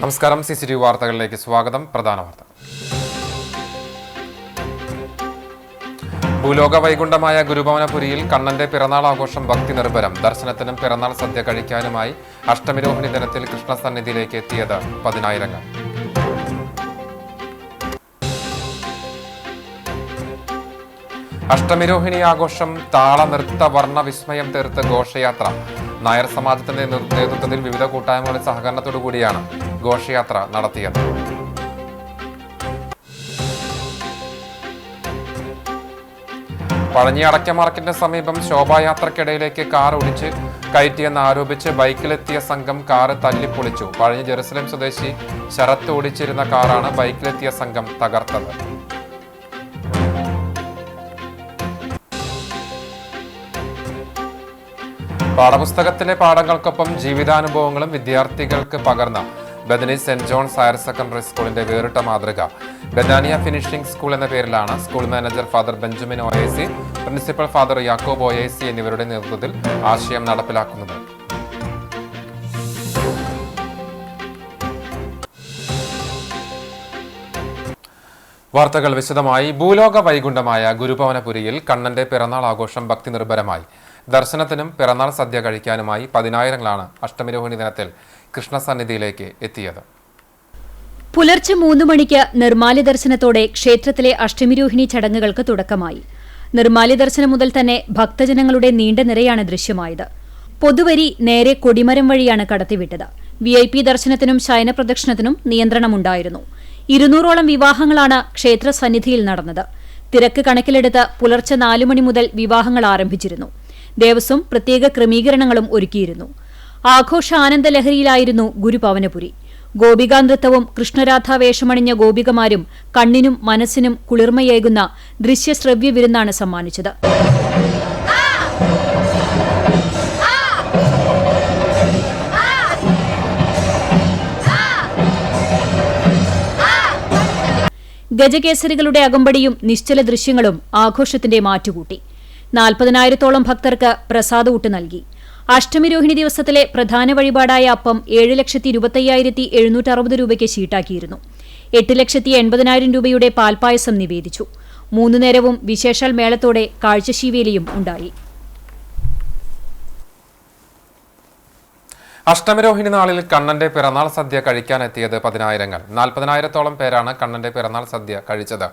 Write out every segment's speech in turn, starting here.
നമസ്കാരം. CCTV വാർത്തകളിലേക്ക് സ്വാഗതം. പ്രധാന വാർത്ത. ഭൂലോക വൈകുണ്ഠമായ ഗുരുഭവനപുരിയിൽ കണ്ണന്റെ പിറന്നാൾ ആഘോഷം ഭക്തി നിർഭരം. ദർശനത്തിനും പിറന്നാൾ സദ്യ കഴിക്കാനുമായി അഷ്ടമിരോഹിണി ദിനത്തിൽ കൃഷ്ണസന്നിധിയിലേക്ക് എത്തിയത് പതിനായിരങ്ങൾ. അഷ്ടമിരോഹിണി ആഘോഷം താള നൃത്ത വർണ്ണ വിസ്മയം തീർത്ത് ഘോഷയാത്ര. നായർ സമാജത്തിന്റെ നേതൃത്വത്തിൽ വിവിധ കൂട്ടായ്മകളുടെ സഹകരണത്തോടുകൂടിയാണ് ഘോഷയാത്ര നടത്തിയത്. പഴഞ്ഞി അടക്ക മാർക്കറ്റിന് സമീപം ശോഭായാത്രക്കിടയിലേക്ക് കാർ ഒടിച്ച് കയറ്റിയെന്ന് ആരോപിച്ച് ബൈക്കിലെത്തിയ സംഘം കാറ് തല്ലിപ്പൊളിച്ചു. പഴഞ്ഞി ജെറുസലേം സ്വദേശി ശരത്ത് ഓടിച്ചിരുന്ന കാറാണ് ബൈക്കിലെത്തിയ സംഘം തകർത്തത്. പാഠപുസ്തകത്തിലെ പാഠങ്ങൾക്കൊപ്പം ജീവിതാനുഭവങ്ങളും വിദ്യാർത്ഥികൾക്ക് പകർന്ന Bethany saint John's higher secondary സ്കൂളിന്റെ വേറിട്ട മാതൃക. ബദാനിയ ഫിനിഷിംഗ് സ്കൂൾ എന്ന പേരിലാണ് സ്കൂൾ മാനേജർ ഫാദർ ബെഞ്ചമിൻ ഒ.എ.സി, പ്രിൻസിപ്പൽ ഫാദർ യാക്കോബ് ഒ.എ.സി എന്നിവരുടെ നേതൃത്വത്തിൽ ആശയം നടപ്പിലാക്കുന്നത്. വാർത്തകൾ വിശദമായി. ഭൂലോക വൈകുണ്ഠമായ ഗുരുഭവനപുരിയിൽ കണ്ണന്റെ പിറന്നാൾ ആഘോഷം ഭക്തി നിർഭരമായി. ദർശനത്തിനും പിറന്നാൾ സദ്യ കഴിക്കാനുമായി പതിനായിരങ്ങളാണ് അഷ്ടമിരോഹിണി ദിനത്തിൽ കൃഷ്ണസന്നിധിയിലേക്ക് എത്തിയത്. പുലർച്ചെ 3 മണിക്ക് നിർമ്മാല്യ ദർശനത്തോടെ ക്ഷേത്രത്തിലെ അഷ്ടമിരോഹിണി ചടങ്ങുകൾക്ക് തുടക്കമായി. നിർമ്മാല്യ ദർശനം മുതൽ തന്നെ ഭക്തജനങ്ങളുടെ നീണ്ട നിരയാണ് ദൃശ്യമായത്. പൊതുവരി നേരെ കൊടിമരം വഴിയാണ് കടത്തിവിട്ടത്. VIP ദർശനത്തിനും ശയനപ്രദക്ഷിണത്തിനും നിയന്ത്രണമുണ്ടായിരുന്നു. 200ഓളം വിവാഹങ്ങളാണ് ക്ഷേത്ര സന്നിധിയിൽ നടന്നത്. തിരക്ക് കണക്കിലെടുത്ത് പുലർച്ചെ 4 മണി മുതൽ വിവാഹങ്ങൾ ആരംഭിച്ചിരുന്നു. ദേവസ്വം പ്രത്യേക ക്രമീകരണങ്ങളും ഒരുക്കിയിരുന്നു. ആഘോഷ ആനന്ദലഹരിയിലായിരുന്നു ഗുരുഭവനപുരി. ഗോപികാനൃത്തവും കൃഷ്ണരാധ വേഷമണിഞ്ഞ ഗോപികമാരും കണ്ണിനും മനസ്സിനും കുളിർമയേകുന്ന ദൃശ്യശ്രവ്യ വിരുന്നാണ് സമ്മാനിച്ചത്. ഗജകേസരികളുടെ അകമ്പടിയും നിശ്ചല ദൃശ്യങ്ങളും ആഘോഷത്തിന്റെ മാറ്റുകൂട്ടി. 40,000-ഓളം ഭക്തർക്ക് പ്രസാദൂട്ട് നൽകി. അഷ്ടമിരോഹിണി ദിവസത്തിലെ പ്രധാന വഴിപാടായ അപ്പം 7,25,760 രൂപയ്ക്ക് ഷീട്ടാക്കിയിരുന്നു. 8,80,000 രൂപയുടെ പാൽപ്പായസം നിവേദിച്ചു. 3 നേരവും വിശേഷാൽ മേളത്തോടെ കാഴ്ചശീവേലിയും ഉണ്ടായി. അഷ്ടമിരോഹിണി നാളിൽ കണ്ണന്റെ പിറന്നാൾ സദ്യ കഴിക്കാനെത്തിയത് പതിനായിരങ്ങൾ. 40,000-ഓളം പേരാണ് കണ്ണന്റെ പിറന്നാൾ സദ്യ കഴിച്ചത്.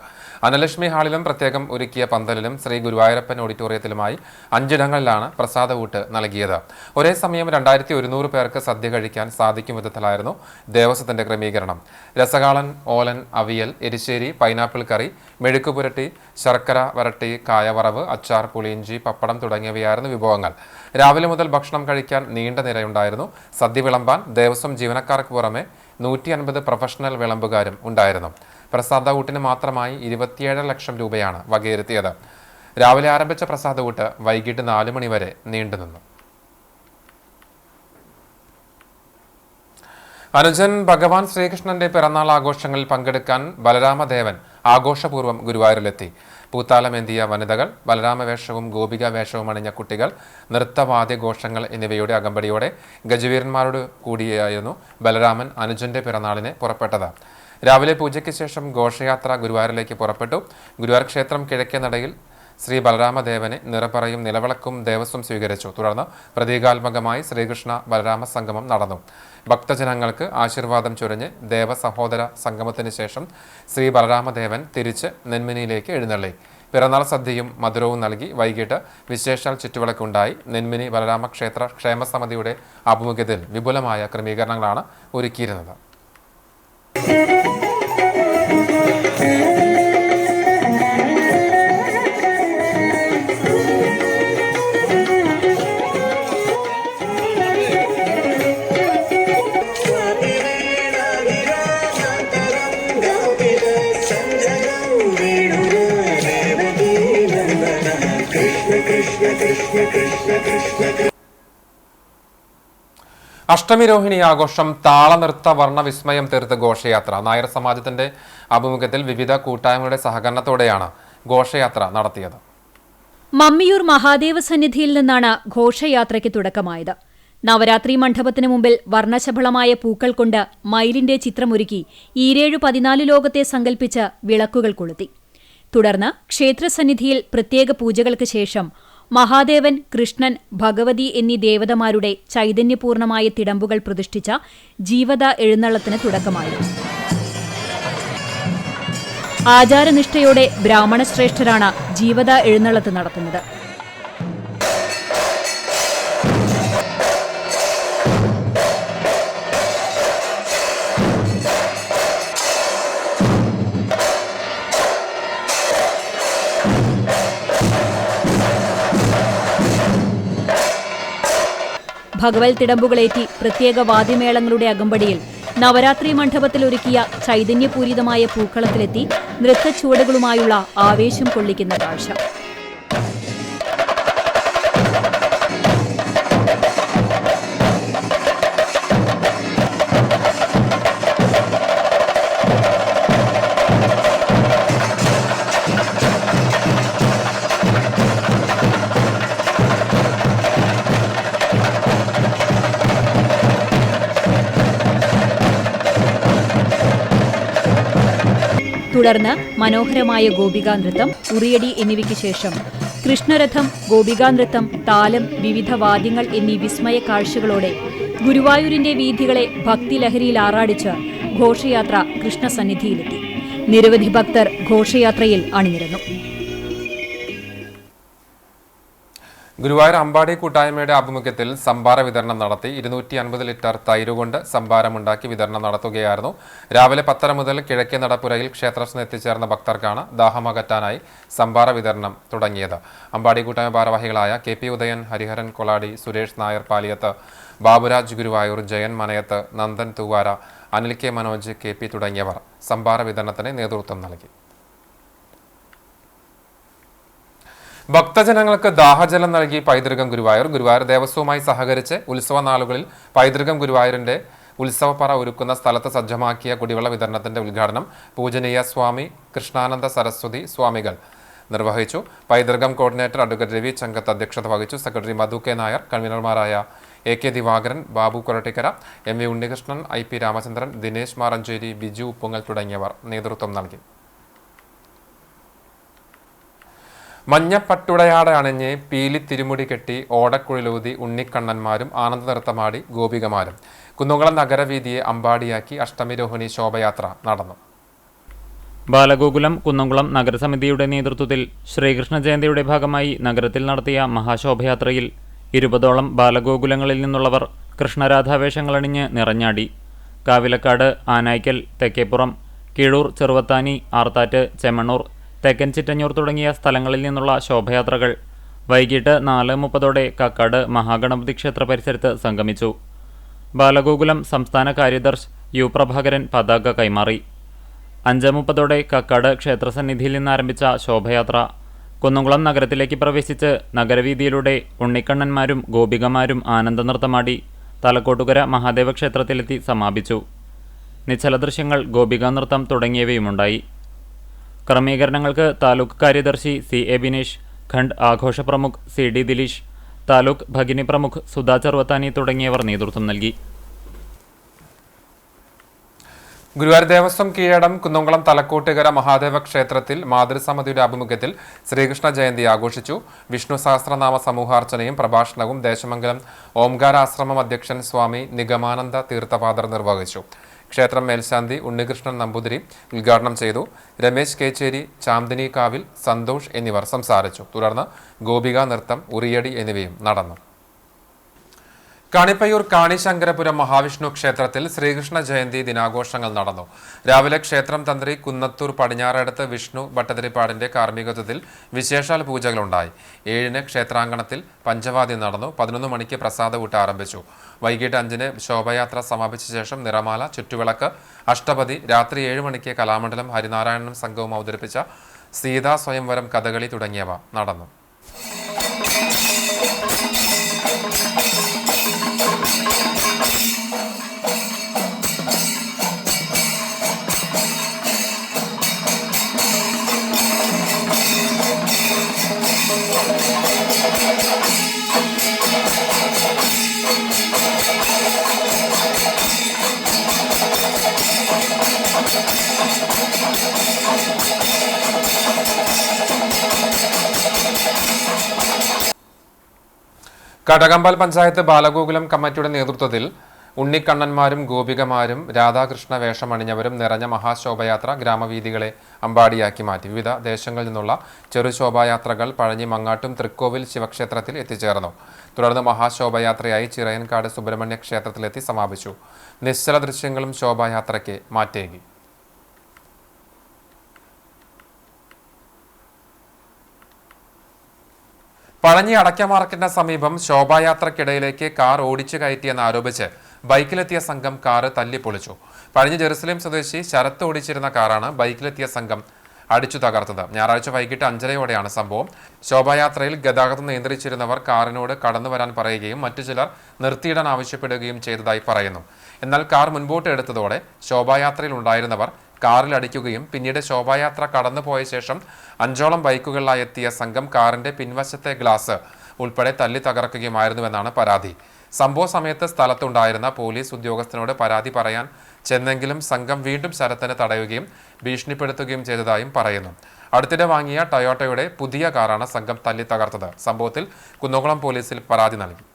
അനലക്ഷ്മി ഹാളിലും പ്രത്യേകം ഒരുക്കിയ പന്തലിലും ശ്രീ ഗുരുവായൂരപ്പൻ ഓഡിറ്റോറിയത്തിലുമായി 5 ഇടങ്ങളിലാണ് പ്രസാദവൂട്ട് നൽകിയത്. ഒരേ സമയം 2,100 പേർക്ക് സദ്യ കഴിക്കാൻ സാധിക്കും വിധത്തിലായിരുന്നു ദേവസ്വത്തിന്റെ ക്രമീകരണം. രസകാളൻ, ഓലൻ, അവിയൽ, എരിശ്ശേരി, പൈനാപ്പിൾ കറി, മെഴുക്കുപുരട്ടി, ശർക്കര വരട്ടി, കായവറവ്, അച്ചാർ, പുളിയിഞ്ചി, പപ്പടം തുടങ്ങിയവയായിരുന്നു വിഭവങ്ങൾ. രാവിലെ മുതൽ ഭക്ഷണം കഴിക്കാൻ നീണ്ട നിരയുണ്ടായിരുന്നു. സദ്യ വിളമ്പാൻ ദേവസ്വം ജീവനക്കാർക്ക് പുറമെ 150 പ്രൊഫഷണൽ വിളമ്പുകാരും ഉണ്ടായിരുന്നു. പ്രസാദകൂട്ടിന് മാത്രമായി 27 ലക്ഷം രൂപയാണ് വകയിരുത്തിയത്. രാവിലെ ആരംഭിച്ച പ്രസാദകൂട്ട് വൈകിട്ട് 4 മണി വരെ നീണ്ടുനിന്നു. അനുജൻ ഭഗവാൻ ശ്രീകൃഷ്ണന്റെ പിറന്നാൾ ആഘോഷങ്ങളിൽ പങ്കെടുക്കാൻ ബലരാമദേവൻ ആഘോഷപൂർവ്വം ഗുരുവായൂരിലെത്തി. പൂത്താലമേന്തിയ വനിതകൾ, ബലരാമവേഷവും ഗോപിക വേഷവും അണിഞ്ഞ കുട്ടികൾ, നൃത്തവാദ്യഘോഷങ്ങൾ എന്നിവയുടെ അകമ്പടിയോടെ ഗജവീരന്മാരോട് കൂടിയായിരുന്നു ബലരാമൻ അനുജന്റെ പിറന്നാളിനെ പുറപ്പെട്ടത്. രാവിലെ പൂജയ്ക്ക് ശേഷം ഘോഷയാത്ര ഗുരുവായൂരിലേക്ക് പുറപ്പെട്ടു. ഗുരുവായൂർ ക്ഷേത്രം കിഴക്കേ നടയിൽ ശ്രീ ബലരാമദേവനെ നിറപറയും നിലവിളക്കും ദേവസ്വം സ്വീകരിച്ചു. തുടർന്ന് പ്രതീകാത്മകമായി ശ്രീകൃഷ്ണ ബലരാമ സംഗമം നടന്നു. ഭക്തജനങ്ങൾക്ക് ആശീർവാദം ചൊരിഞ്ഞ് ദേവസഹോദര സംഗമത്തിന് ശേഷം ശ്രീ ബലരാമദേവൻ തിരിച്ച് നെന്മിനിയിലേക്ക് എഴുന്നള്ളി. പിറന്നാൾ സദ്യയും മധുരവും നൽകി. വൈകിട്ട് വിശേഷാൽ ചുറ്റുവിളക്കുണ്ടായി. നെന്മിനി ബലരാമ ക്ഷേത്ര ക്ഷേമസമിതിയുടെ ആഭിമുഖ്യത്തിൽ വിപുലമായ ക്രമീകരണങ്ങളാണ് ഒരുക്കിയിരുന്നത്. അഷ്ടമിരോഹിണി ആഘോഷം താളനൃത്ത വർണ്ണ വിസ്മയം തീർത്ത് ഘോഷയാത്ര. നായർ സമാജത്തിന്റെ ആഭിമുഖ്യത്തിൽ വിവിധ കൂട്ടായ്മകളുടെ സഹകരണത്തോടെയാണ് ഘോഷയാത്ര നടത്തിയത്. മമ്മിയൂർ മഹാദേവ സന്നിധിയിൽ നിന്നാണ് ഘോഷയാത്രയ്ക്ക് തുടക്കമായത്. നവരാത്രി മണ്ഡപത്തിനു മുമ്പിൽ വർണ്ണശബളമായ പൂക്കൾ കൊണ്ട് മയിലിന്റെ ചിത്രമൊരുക്കി ഈരേഴു 14 ലോകത്തെ സങ്കൽപ്പിച്ച് വിളക്കുകൾ കൊളുത്തി. തുടർന്ന് ക്ഷേത്രസന്നിധിയിൽ പ്രത്യേക പൂജകൾക്ക് ശേഷം മഹാദേവൻ, കൃഷ്ണൻ, ഭഗവതി എന്നീ ദേവതമാരുടെ ചൈതന്യപൂർണമായ തിടമ്പുകൾ പ്രതിഷ്ഠിച്ച ജീവത എഴുന്നള്ളത്തിന് തുടക്കമായി. ആചാരനിഷ്ഠയോടെ ബ്രാഹ്മണശ്രേഷ്ഠരാണ് ജീവത എഴുന്നള്ളത്ത് നടത്തുന്നത്. ഭഗവൽ തിടമ്പുകളേറ്റി പ്രത്യേക വാദ്യമേളങ്ങളുടെ അകമ്പടിയിൽ നവരാത്രി മണ്ഡപത്തിൽ ഒരുക്കിയ ചൈതന്യപൂരിതമായ പൂക്കളത്തിലെത്തി നൃത്തച്ചുവടുകളുമായുള്ള ആവേശം കൊള്ളിക്കുന്ന കാഴ്ച. തുടർന്ന് മനോഹരമായ ഗോപികാനൃത്തം, ഉറിയടി എന്നിവയ്ക്ക് ശേഷം കൃഷ്ണരഥം, ഗോപികാനൃത്തം, താലം, വിവിധ വാദ്യങ്ങൾ എന്നീ വിസ്മയ കാഴ്ചകളോടെ ഗുരുവായൂരിന്റെ വീഥികളെ ഭക്തിലഹരിയിൽ ആറാടിച്ച് ഘോഷയാത്ര കൃഷ്ണസന്നിധിയിലെത്തി. നിരവധി ഭക്തർ ഘോഷയാത്രയിൽ അണിനിരന്നു. ഗുരുവായൂർ അമ്പാടി കൂട്ടായ്മയുടെ ആഭിമുഖ്യത്തിൽ സംഭാര വിതരണം നടത്തി. 250 ലിറ്റർ തൈരുകൊണ്ട് സംഭാരമുണ്ടാക്കി വിതരണം നടത്തുകയായിരുന്നു. രാവിലെ 10 മുതൽ കിഴക്കേ നടപ്പുരയിൽ ക്ഷേത്രത്തിൽ എത്തിച്ചേർന്ന ഭക്തർക്കാണ് ദാഹമകറ്റാനായി സംഭാര വിതരണം തുടങ്ങിയത്. അമ്പാടി കൂട്ടായ്മ ഭാരവാഹികളായ KP Udayan, Hariharan Koladi, Suresh Nair Paliyath, Baburaj Guruvayur, Jayan Manayath, Nandan തൂവാര, Anil K Manoj, KP തുടങ്ങിയവർ സംഭാര വിതരണത്തിന് നേതൃത്വം നൽകി. ഭക്തജനങ്ങൾക്ക് ദാഹജലം നൽകി പൈതൃകം ഗുരുവായൂർ. ഗുരുവായൂർ ദേവസ്വവുമായി സഹകരിച്ച് ഉത്സവ നാളുകളിൽ പൈതൃകം ഗുരുവായൂരിന്റെ ഉത്സവപ്പറ ഒരുക്കുന്ന സ്ഥലത്ത് സജ്ജമാക്കിയ കുടിവെള്ള വിതരണത്തിന്റെ ഉദ്ഘാടനം പൂജനീയ സ്വാമി കൃഷ്ണാനന്ദ സരസ്വതി സ്വാമികൾ നിർവഹിച്ചു. പൈതൃകം കോർഡിനേറ്റർ അഡ്വക്കേറ്റ് രവി ചങ്കത്ത് അധ്യക്ഷത വഹിച്ചു. സെക്രട്ടറി മധു K നായർ, കൺവീനർമാരായ AK Divakaran, Babu Korattikkara, MV Unnikrishnan, IP Ramachandran, Dinesh Maranchery, Biju Uppungal തുടങ്ങിയവർ നേതൃത്വം നൽകി. മഞ്ഞപ്പട്ടുടയാട അണിഞ്ഞ് പീലി തിരുമുടി കെട്ടി ഓടക്കുഴലൂതി ഉണ്ണിക്കണ്ണന്മാരും ആനന്ദ നൃത്തമാടി ഗോപികമാരും കുന്നംകുളം നഗരവീതിയെ അമ്പാടിയാക്കി അഷ്ടമിരോഹിണി ശോഭയാത്ര നടന്നു. ബാലഗോകുലം കുന്നംകുളം നഗരസമിതിയുടെ നേതൃത്വത്തിൽ ശ്രീകൃഷ്ണ ജയന്തിയുടെ ഭാഗമായി നഗരത്തിൽ നടത്തിയ മഹാശോഭയാത്രയിൽ 20ഓളം ബാലഗോകുലങ്ങളിൽ നിന്നുള്ളവർ കൃഷ്ണരാധാവേഷങ്ങളണിഞ്ഞ് നിറഞ്ഞാടി. കാവിലക്കാട്, ആനായ്ക്കൽ, തെക്കേപ്പുറം, കീഴൂർ, ചെറുവത്താനി, ആർത്താറ്റ്, ചെമ്മണ്ണൂർ, തെക്കൻ ചിറ്റഞ്ഞൂർ തുടങ്ങിയ സ്ഥലങ്ങളിൽ നിന്നുള്ള ശോഭയാത്രകൾ വൈകിട്ട് 4:30 കക്കാട് മഹാഗണപതി ക്ഷേത്ര പരിസരത്ത് സംഗമിച്ചു. ബാലഗോകുലം സംസ്ഥാന കാര്യദർശി U പ്രഭാകരൻ പതാക കൈമാറി. 5:30 കക്കാട് ക്ഷേത്രസന്നിധിയിൽ നിന്നാരംഭിച്ച ശോഭയാത്ര കുന്നംകുളം നഗരത്തിലേക്ക് പ്രവേശിച്ച് നഗരവീതിയിലൂടെ ഉണ്ണിക്കണ്ണന്മാരും ഗോപികമാരും ആനന്ദനൃത്തമാടി തലക്കോട്ടുകര മഹാദേവ ക്ഷേത്രത്തിലെത്തി സമാപിച്ചു. നിശ്ചല ദൃശ്യങ്ങൾ, ഗോപികാനൃത്തം തുടങ്ങിയവയുമുണ്ടായി. ക്രമീകരണങ്ങൾക്ക് താലൂക്ക് കാര്യദർശി CA ബിനേഷ്, ഖണ്ഡ് ആഘോഷ പ്രമുഖ് CD ദിലീഷ്, താലൂക്ക് ഭഗിനി പ്രമുഖ് സുധാ ചെറുവത്താനി തുടങ്ങിയവർ നേതൃത്വം നൽകി. ഗുരുവായൂർ ദേവസ്വം കീഴടം കുന്നംകുളം തലക്കോട്ടുകര മഹാദേവ ക്ഷേത്രത്തിൽ മാതൃസമിതിയുടെ ആഭിമുഖ്യത്തിൽ ശ്രീകൃഷ്ണ ജയന്തി ആഘോഷിച്ചു. വിഷ്ണു സഹസ്രനാമ സമൂഹാർച്ചനയും പ്രഭാഷണവും ദേശമംഗലം ഓംകാരാശ്രമം അധ്യക്ഷൻ സ്വാമി നിഗമാനന്ദ തീർത്ഥപാദർ നിർവഹിച്ചു. ക്ഷേത്രം മേൽശാന്തി ഉണ്ണികൃഷ്ണൻ നമ്പൂതിരി ഉദ്ഘാടനം ചെയ്തു. രമേശ് കേച്ചേരി, ചാന്ദിനി കാവിൽ, സന്തോഷ് എന്നിവർ സംസാരിച്ചു. തുടർന്ന് ഗോപിക നൃത്തം, ഉറിയടി എന്നിവയും നടന്നു. കാണിപ്പയ്യൂർ കാണിശങ്കരപുരം മഹാവിഷ്ണു ക്ഷേത്രത്തിൽ ശ്രീകൃഷ്ണ ജയന്തി ദിനാഘോഷങ്ങൾ നടന്നു. രാവിലെ ക്ഷേത്രം തന്ത്രി കുന്നത്തൂർ പടിഞ്ഞാറടത്ത് വിഷ്ണു ഭട്ടതിരിപ്പാടിന്റെ കാർമ്മികത്വത്തിൽ വിശേഷാൽ പൂജകളുണ്ടായി. 7-ന് ക്ഷേത്രാങ്കണത്തിൽ പഞ്ചവാദ്യം നടന്നു. 11 മണിക്ക് പ്രസാദകൂട്ട് ആരംഭിച്ചു. വൈകിട്ട് 5-ന് ശോഭയാത്ര സമാപിച്ച ശേഷം നിറമാല, ചുറ്റുവിളക്ക്, അഷ്ടപതി, രാത്രി 7 മണിക്ക് കലാമണ്ഡലം ഹരിനാരായണനും സംഘവും അവതരിപ്പിച്ച സീതാ സ്വയംവരം, കഥകളി തുടങ്ങിയവ നടന്നു. കടകമ്പൽ പഞ്ചായത്ത് ബാലഗോകുലം കമ്മിറ്റിയുടെ നേതൃത്വത്തിൽ ഉണ്ണിക്കണ്ണന്മാരും ഗോപികമാരും രാധാകൃഷ്ണ വേഷമണിഞ്ഞവരും നിറഞ്ഞ മഹാശോഭയാത്ര ഗ്രാമവീഥികളെ അമ്പാടിയാക്കി മാറ്റി. വിവിധ ദേശങ്ങളിൽ നിന്നുള്ള ചെറു ശോഭായാത്രകൾ പഴഞ്ഞി മങ്ങാട്ടും തൃക്കോവിൽ ശിവക്ഷേത്രത്തിൽ എത്തിച്ചേർന്നു. തുടർന്ന് മഹാശോഭയാത്രയായി ചിറയൻകാട് സുബ്രഹ്മണ്യ ക്ഷേത്രത്തിലെത്തി സമാപിച്ചു. നിശ്ചല ദൃശ്യങ്ങളും ശോഭായാത്രയ്ക്ക് മാറ്റേകി. പഴഞ്ഞി അടയ്ക്ക മാർക്കറ്റിന് സമീപം ശോഭായാത്രക്കിടയിലേക്ക് കാർ ഓടിച്ചു കയറ്റിയെന്ന് ആരോപിച്ച് ബൈക്കിലെത്തിയ സംഘം കാറ് തല്ലിപ്പൊളിച്ചു. പഴഞ്ഞി ജെറുസലേം സ്വദേശി ശരത്ത് ഓടിച്ചിരുന്ന കാറാണ് ബൈക്കിലെത്തിയ സംഘം അടിച്ചു തകർത്തത്. ഞായറാഴ്ച വൈകിട്ട് 5:30-ഓടെയാണ് സംഭവം. ശോഭായാത്രയിൽ ഗതാഗതം നിയന്ത്രിച്ചിരുന്നവർ കാറിനോട് കടന്നു വരാൻ പറയുകയും മറ്റു ചിലർ നിർത്തിയിടാൻ ആവശ്യപ്പെടുകയും ചെയ്തതായി പറയുന്നു. എന്നാൽ കാർ മുൻപോട്ട് എടുത്തതോടെ ശോഭായാത്രയിൽ ഉണ്ടായിരുന്നവർ കാറിൽ അടിക്കുകയും പിന്നീട് ശോഭായാത്ര കടന്നുപോയ ശേഷം 5ഓളം ബൈക്കുകളിലായി എത്തിയ സംഘം കാറിന്റെ പിൻവശത്തെ ഗ്ലാസ് ഉൾപ്പെടെ തല്ലി തകർക്കുകയുമായിരുന്നുവെന്നാണ് പരാതി. സംഭവ സമയത്ത് സ്ഥലത്തുണ്ടായിരുന്ന പോലീസ് ഉദ്യോഗസ്ഥനോട് പരാതി പറയാൻ ചെന്നെങ്കിലും സംഘം വീണ്ടും ശരത്തിനെ തടയുകയും ഭീഷണിപ്പെടുത്തുകയും ചെയ്തതായും പറയുന്നു. അടുത്തിടെ വാങ്ങിയ ടൊയോട്ടയുടെ പുതിയ കാറാണ് സംഘം തല്ലി തകർത്തത്. സംഭവത്തിൽ കുന്നംകുളം പോലീസിൽ പരാതി നൽകി.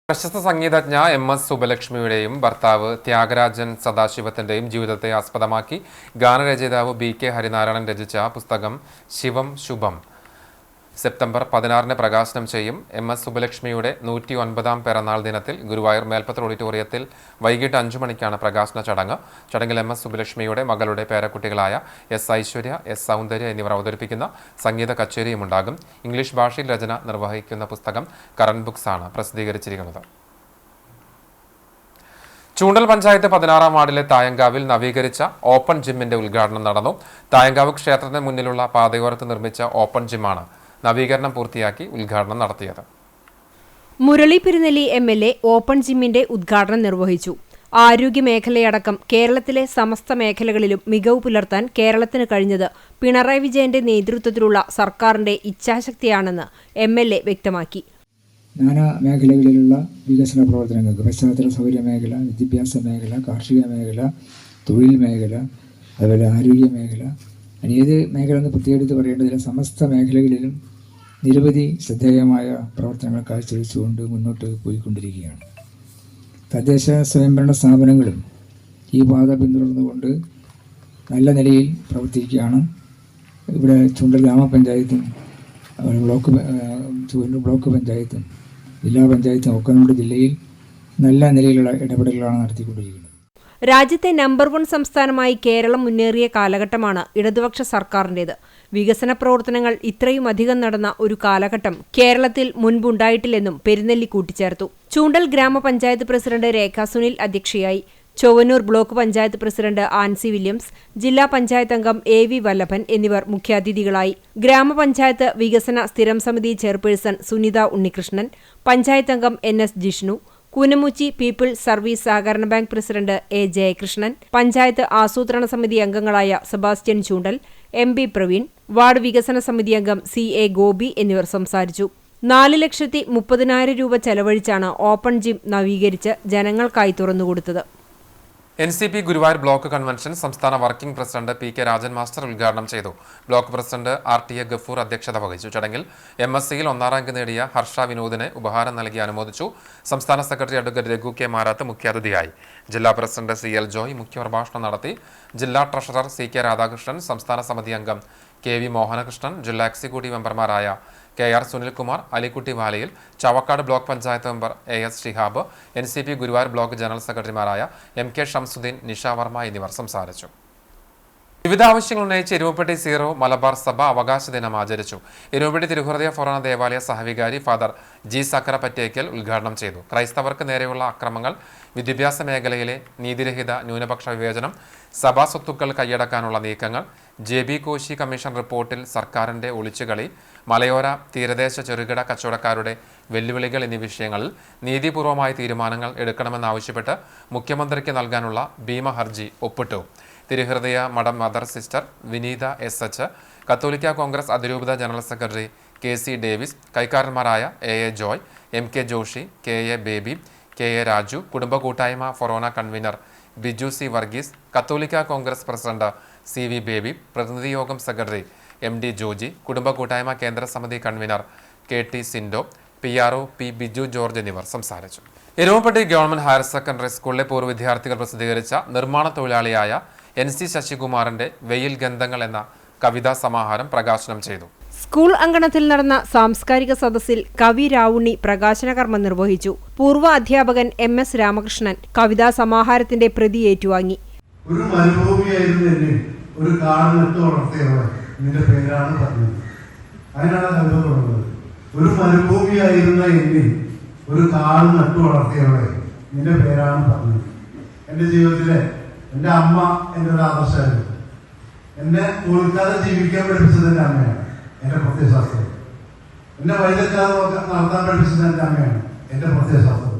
പ്രശസ്ത സംഗീതജ്ഞ MS സുബലക്ഷ്മിയുടെയും ഭർത്താവ് ത്യാഗരാജൻ സദാശിവത്തിന്റെയും ജീവിതത്തെ ആസ്പദമാക്കി ഗാനരചയിതാവ് BK ഹരിനാരായണൻ രചിച്ച പുസ്തകം ശിവം ശുഭം സെപ്റ്റംബർ 16-ന് പ്രകാശനം ചെയ്യും. MS സുബലക്ഷ്മിയുടെ 109-ാം പിറന്നാൾ ദിനത്തിൽ ഗുരുവായൂർ മേൽപ്പത്തൂർ ഓഡിറ്റോറിയത്തിൽ വൈകിട്ട് 5 മണിക്കാണ് പ്രകാശന ചടങ്ങ്. ചടങ്ങിൽ MS സുബലക്ഷ്മിയുടെ മകളുടെ പേരക്കുട്ടികളായ S ഐശ്വര്യ, S സൗന്ദര്യ എന്നിവർ അവതരിപ്പിക്കുന്ന സംഗീത കച്ചേരിയും ഉണ്ടാകും. ഇംഗ്ലീഷ് ഭാഷയിൽ രചന നിർവഹിക്കുന്ന പുസ്തകം കറന്റ് ബുക്സ് ആണ് പ്രസിദ്ധീകരിച്ചിരിക്കുന്നത്. ചൂണ്ടൽ പഞ്ചായത്ത് 16-ാം വാർഡിലെ തായങ്കാവിൽ നവീകരിച്ച ഓപ്പൺ ജിമ്മിന്റെ ഉദ്ഘാടനം നടന്നു. തായങ്കാവ് ക്ഷേത്രത്തിന് മുന്നിലുള്ള പാതയോരത്ത് നിർമ്മിച്ച ഓപ്പൺ ജിമ്മാണ് നവീകരണം പൂർത്തിയാക്കി ഉദ്ഘാടനം നടത്തിയത്. മുരളി പെരുന്നെല്ലി MLA ഓപ്പൺ ജിമ്മിന്റെ ഉദ്ഘാടനം നിർവഹിച്ചു. ആരോഗ്യ മേഖലയടക്കം കേരളത്തിലെ സമസ്ത മേഖലകളിലും മികവ് പുലർത്താൻ കേരളത്തിന് കഴിഞ്ഞത് പിണറായി വിജയന്റെ നേതൃത്വത്തിലുള്ള സർക്കാരിന്റെ ഇച്ഛാശക്തിയാണെന്ന് MLA വ്യക്തമാക്കി. നാനാ മേഖലകളിലുള്ള വികസന പ്രവർത്തനങ്ങൾക്ക് പശ്ചാത്തല സൗകര്യ മേഖല, വിദ്യാഭ്യാസ മേഖല, കാർഷിക മേഖല, തൊഴിൽ മേഖല, അതുപോലെ ആരോഗ്യ മേഖല, ഏത് മേഖല എന്ന് പ്രത്യേകിച്ച് പറയേണ്ടതില്ല, സമസ്ത മേഖലകളിലും നിരവധി ശ്രദ്ധേയമായ പ്രവർത്തനങ്ങൾ കാഴ്ചവെച്ചുകൊണ്ട് മുന്നോട്ട് പോയിക്കൊണ്ടിരിക്കുകയാണ്. തദ്ദേശ സ്വയംഭരണ സ്ഥാപനങ്ങളും ഈ പാത പിന്തുടർന്നുകൊണ്ട് നല്ല നിലയിൽ പ്രവർത്തിക്കുകയാണ്. ഇവിടെ ചൂണ്ടൽ ഗ്രാമപഞ്ചായത്തും ബ്ലോക്ക് പഞ്ചായത്തും ജില്ലാ പഞ്ചായത്തും ഒക്കെ നമ്മുടെ ജില്ലയിൽ നല്ല നിലയിലുള്ള ഇടപെടലുകളാണ് നടത്തിക്കൊണ്ടിരിക്കുന്നത്. രാജ്യത്തെ നമ്പർ 1 സംസ്ഥാനമായി കേരളം മുന്നേറിയ കാലഘട്ടമാണ് ഇടതുപക്ഷ സർക്കാരിൻ്റേത്. വികസന പ്രവർത്തനങ്ങൾ ഇത്രയും അധികം നടന്ന ഒരു കാലഘട്ടം കേരളത്തിൽ മുൻപുണ്ടായിട്ടില്ലെന്നും പെരുന്നെല്ലി കൂട്ടിച്ചേർത്തു. ചൂണ്ടൽ ഗ്രാമപഞ്ചായത്ത് പ്രസിഡന്റ് രേഖ സുനിൽ അധ്യക്ഷയായി. Chowwannur block panchayat president Ancy Williams, ജില്ലാ പഞ്ചായത്ത് അംഗം AV വല്ലഭൻ എന്നിവർ മുഖ്യാതിഥികളായി. ഗ്രാമപഞ്ചായത്ത് വികസന സ്ഥിരം സമിതി ചെയർപേഴ്സൺ സുനിത ഉണ്ണികൃഷ്ണൻ, പഞ്ചായത്ത് അംഗം NS Jishnu, Koonamuchi people's service സഹകരണ bank president A Jayakrishnan, panchayat ആസൂത്രണ സമിതി അംഗങ്ങളായ Sebastian Choondal, MB Praveen, ward വികസന സമിതി അംഗം CA ഗോപി എന്നിവർ സംസാരിച്ചു. 4,30,000 രൂപ ചെലവഴിച്ചാണ് ഓപ്പൺ ജിം നവീകരിച്ച് ജനങ്ങൾക്കായി തുറന്നുകൊടുത്തത്. NCP ഗുരുവായൂർ ബ്ലോക്ക് കൺവെൻഷൻ സംസ്ഥാന working president PK Rajan master ഉദ്ഘാടനം ചെയ്തു. ബ്ലോക്ക് പ്രസിഡന്റ് RTA ഗഫൂർ അധ്യക്ഷത വഹിച്ചു. ചടങ്ങിൽ MSCയിൽ 1ാം റാങ്ക് നേടിയ ഹർഷ വിനോദിനെ ഉപഹാരം നൽകി അനുമോദിച്ചു. സംസ്ഥാന secretary advocate Raghu K Marath മുഖ്യാതിഥിയായി. ജില്ലാ പ്രസിഡന്റ് CL ജോയ് മുഖ്യപ്രഭാഷണം നടത്തി. ജില്ലാ ട്രഷറർ CK രാധാകൃഷ്ണൻ, സംസ്ഥാന സമിതി അംഗം KV മോഹനകൃഷ്ണൻ, ജില്ലാ എക്സിക്യൂട്ടീവ് മെമ്പർമാരായ KR Sunilkumar, Alikutty Valayil, Chavakkad block panchayat member AS Shihab, NCP Guruvayur block general സെക്രട്ടറിമാരായ MK ഷംസുദ്ദീൻ, നിഷ വർമ്മ എന്നിവർ സംസാരിച്ചു. വിവിധ ആവശ്യങ്ങൾ ഉന്നയിച്ച് എരുമപ്പെട്ടി സീറോ മലബാർ സഭ അവകാശ ദിനം ആചരിച്ചു. എരുമപ്പെട്ടി തിരുഹൃദയ ഫൊറോന ദേവാലയ സഹവികാരി ഫാദർ G സക്കരപ്പറ്റേക്കൽ ഉദ്ഘാടനം ചെയ്തു. ക്രൈസ്തവർക്ക് നേരെയുള്ള അക്രമങ്ങൾ, വിദ്യാഭ്യാസ മേഖലയിലെ നീതിരഹിത ന്യൂനപക്ഷ വിവേചനം, സഭാ സ്വത്തുക്കൾ കൈയടക്കാനുള്ള നീക്കങ്ങൾ, JB കോശി കമ്മീഷൻ റിപ്പോർട്ടിൽ സർക്കാരിന്റെ ഒളിച്ചുകളി, മലയോര തീരദേശ ചെറുകിട കച്ചവടക്കാരുടെ വെല്ലുവിളികൾ എന്നീ വിഷയങ്ങളിൽ നീതിപൂർവമായ തീരുമാനങ്ങൾ എടുക്കണമെന്നാവശ്യപ്പെട്ട് മുഖ്യമന്ത്രിക്ക് നൽകാനുള്ള ഭീമ ഹർജി ഒപ്പിട്ടു. തിരുഹൃദയ മഠം മദർ സിസ്റ്റർ വിനീത SH, കത്തോലിക്ക കോൺഗ്രസ് അതിരൂപത ജനറൽ സെക്രട്ടറി KC ഡേവിസ്, കൈക്കാരന്മാരായ AA Joy, MK Joshi, KA Baby, KA Raju, കുടുംബ കൂട്ടായ്മ ഫൊറോന കൺവീനർ ബിജു സി വർഗീസ്, കത്തോലിക്ക കോൺഗ്രസ് പ്രസിഡന്റ് CV ബേബി, പ്രതിനിധി യോഗം സെക്രട്ടറി MD ജോജി, കുടുംബ കൂട്ടായ്മ കേന്ദ്ര സമിതി convener KT Sindo, PRO P Biju George എന്നിവർ സംസാരിച്ചു. എരുമപ്പെട്ടി ഗവൺമെന്റ് ഹയർ സെക്കൻഡറി സ്കൂളിലെ പൂർവ്വ വിദ്യാർത്ഥികൾ പ്രസിദ്ധീകരിച്ച നിർമ്മാണ തൊഴിലാളിയായ NC ശശികുമാറിന്റെ വെയിൽ ഗന്ധങ്ങൾ എന്ന കവിതാ സമാഹാരം പ്രകാശനം ചെയ്തു. സ്കൂൾ അങ്കണത്തിൽ നടന്ന സാംസ്കാരിക സദസ്സിൽ കവി രാവുണ്ണി പ്രകാശന കർമ്മം നിർവഹിച്ചു. പൂർവ്വ അധ്യാപകൻ MS രാമകൃഷ്ണൻ കവിതാ സമാഹാരത്തിന്റെ പ്രതി ഏറ്റുവാങ്ങി. ഒരു മരുഭൂമിയായിരുന്നു എന്നെ ഒരു കാടിനത്ത് വളർത്തിയവർ നിന്റെ പേരാണ് പറഞ്ഞത്. അതിനാണ് കവിത തുടങ്ങുന്നത്. ഒരു മരുഭൂമിയായിരുന്ന എന്നിൽ ഒരു കാട് നട്ടു വളർത്തിയവരെ നിന്റെ പേരാണ് പറഞ്ഞത്. എൻ്റെ ജീവിതത്തിലെ എൻ്റെ അമ്മ എൻ്റെ ഒരു ആദർശമായിരുന്നു. എന്നെ തോൽക്കാതെ ജീവിക്കാൻ പഠിപ്പിച്ചത് എൻ്റെ അമ്മയാണ്, എൻ്റെ പ്രത്യയശാസ്ത്രം. എന്നെ വൈദ്യക്കാതെ നടത്താൻ പഠിപ്പിച്ചത് എൻ്റെ അമ്മയാണ്, എൻ്റെ പ്രത്യയശാസ്ത്രം.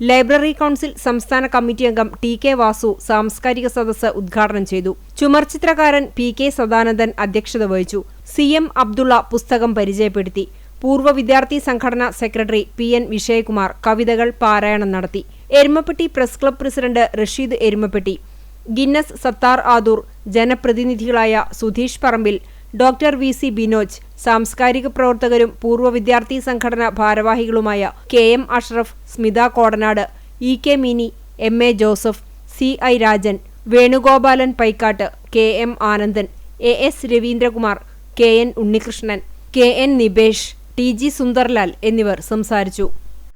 ലൈബ്രറി കൗൺസിൽ സംസ്ഥാന കമ്മിറ്റി അംഗം TK വാസു സാംസ്കാരിക സദസ്സ് ഉദ്ഘാടനം ചെയ്തു. ചുമർചിത്രകാരൻ PK സദാനന്ദൻ അധ്യക്ഷത വഹിച്ചു. CM അബ്ദുള്ള പുസ്തകം പരിചയപ്പെടുത്തി. പൂർവ്വ വിദ്യാർത്ഥി സംഘടനാ സെക്രട്ടറി PN വിജയകുമാർ കവിതകൾ പാരായണം നടത്തി. Erumapetty press club president Rasheed Erumapetty, Guinness Sathar Adoor, ജനപ്രതിനിധികളായ സുധീഷ് പറമ്പിൽ, ഡോക്ടർ VC ബിനോജ്, സാംസ്കാരിക പ്രവർത്തകരും പൂർവ്വ വിദ്യാർത്ഥി സംഘടനാ ഭാരവാഹികളുമായ KM Ashraf, Smitha Kodanad, EK Mini, MA Joseph, CI Rajan, Venugopalan Paikkat, KM Anandan, AS Raveendrakumar, KN Unnikrishnan, KN Nibesh, TG Sundarlal എന്നിവർ സംസാരിച്ചു.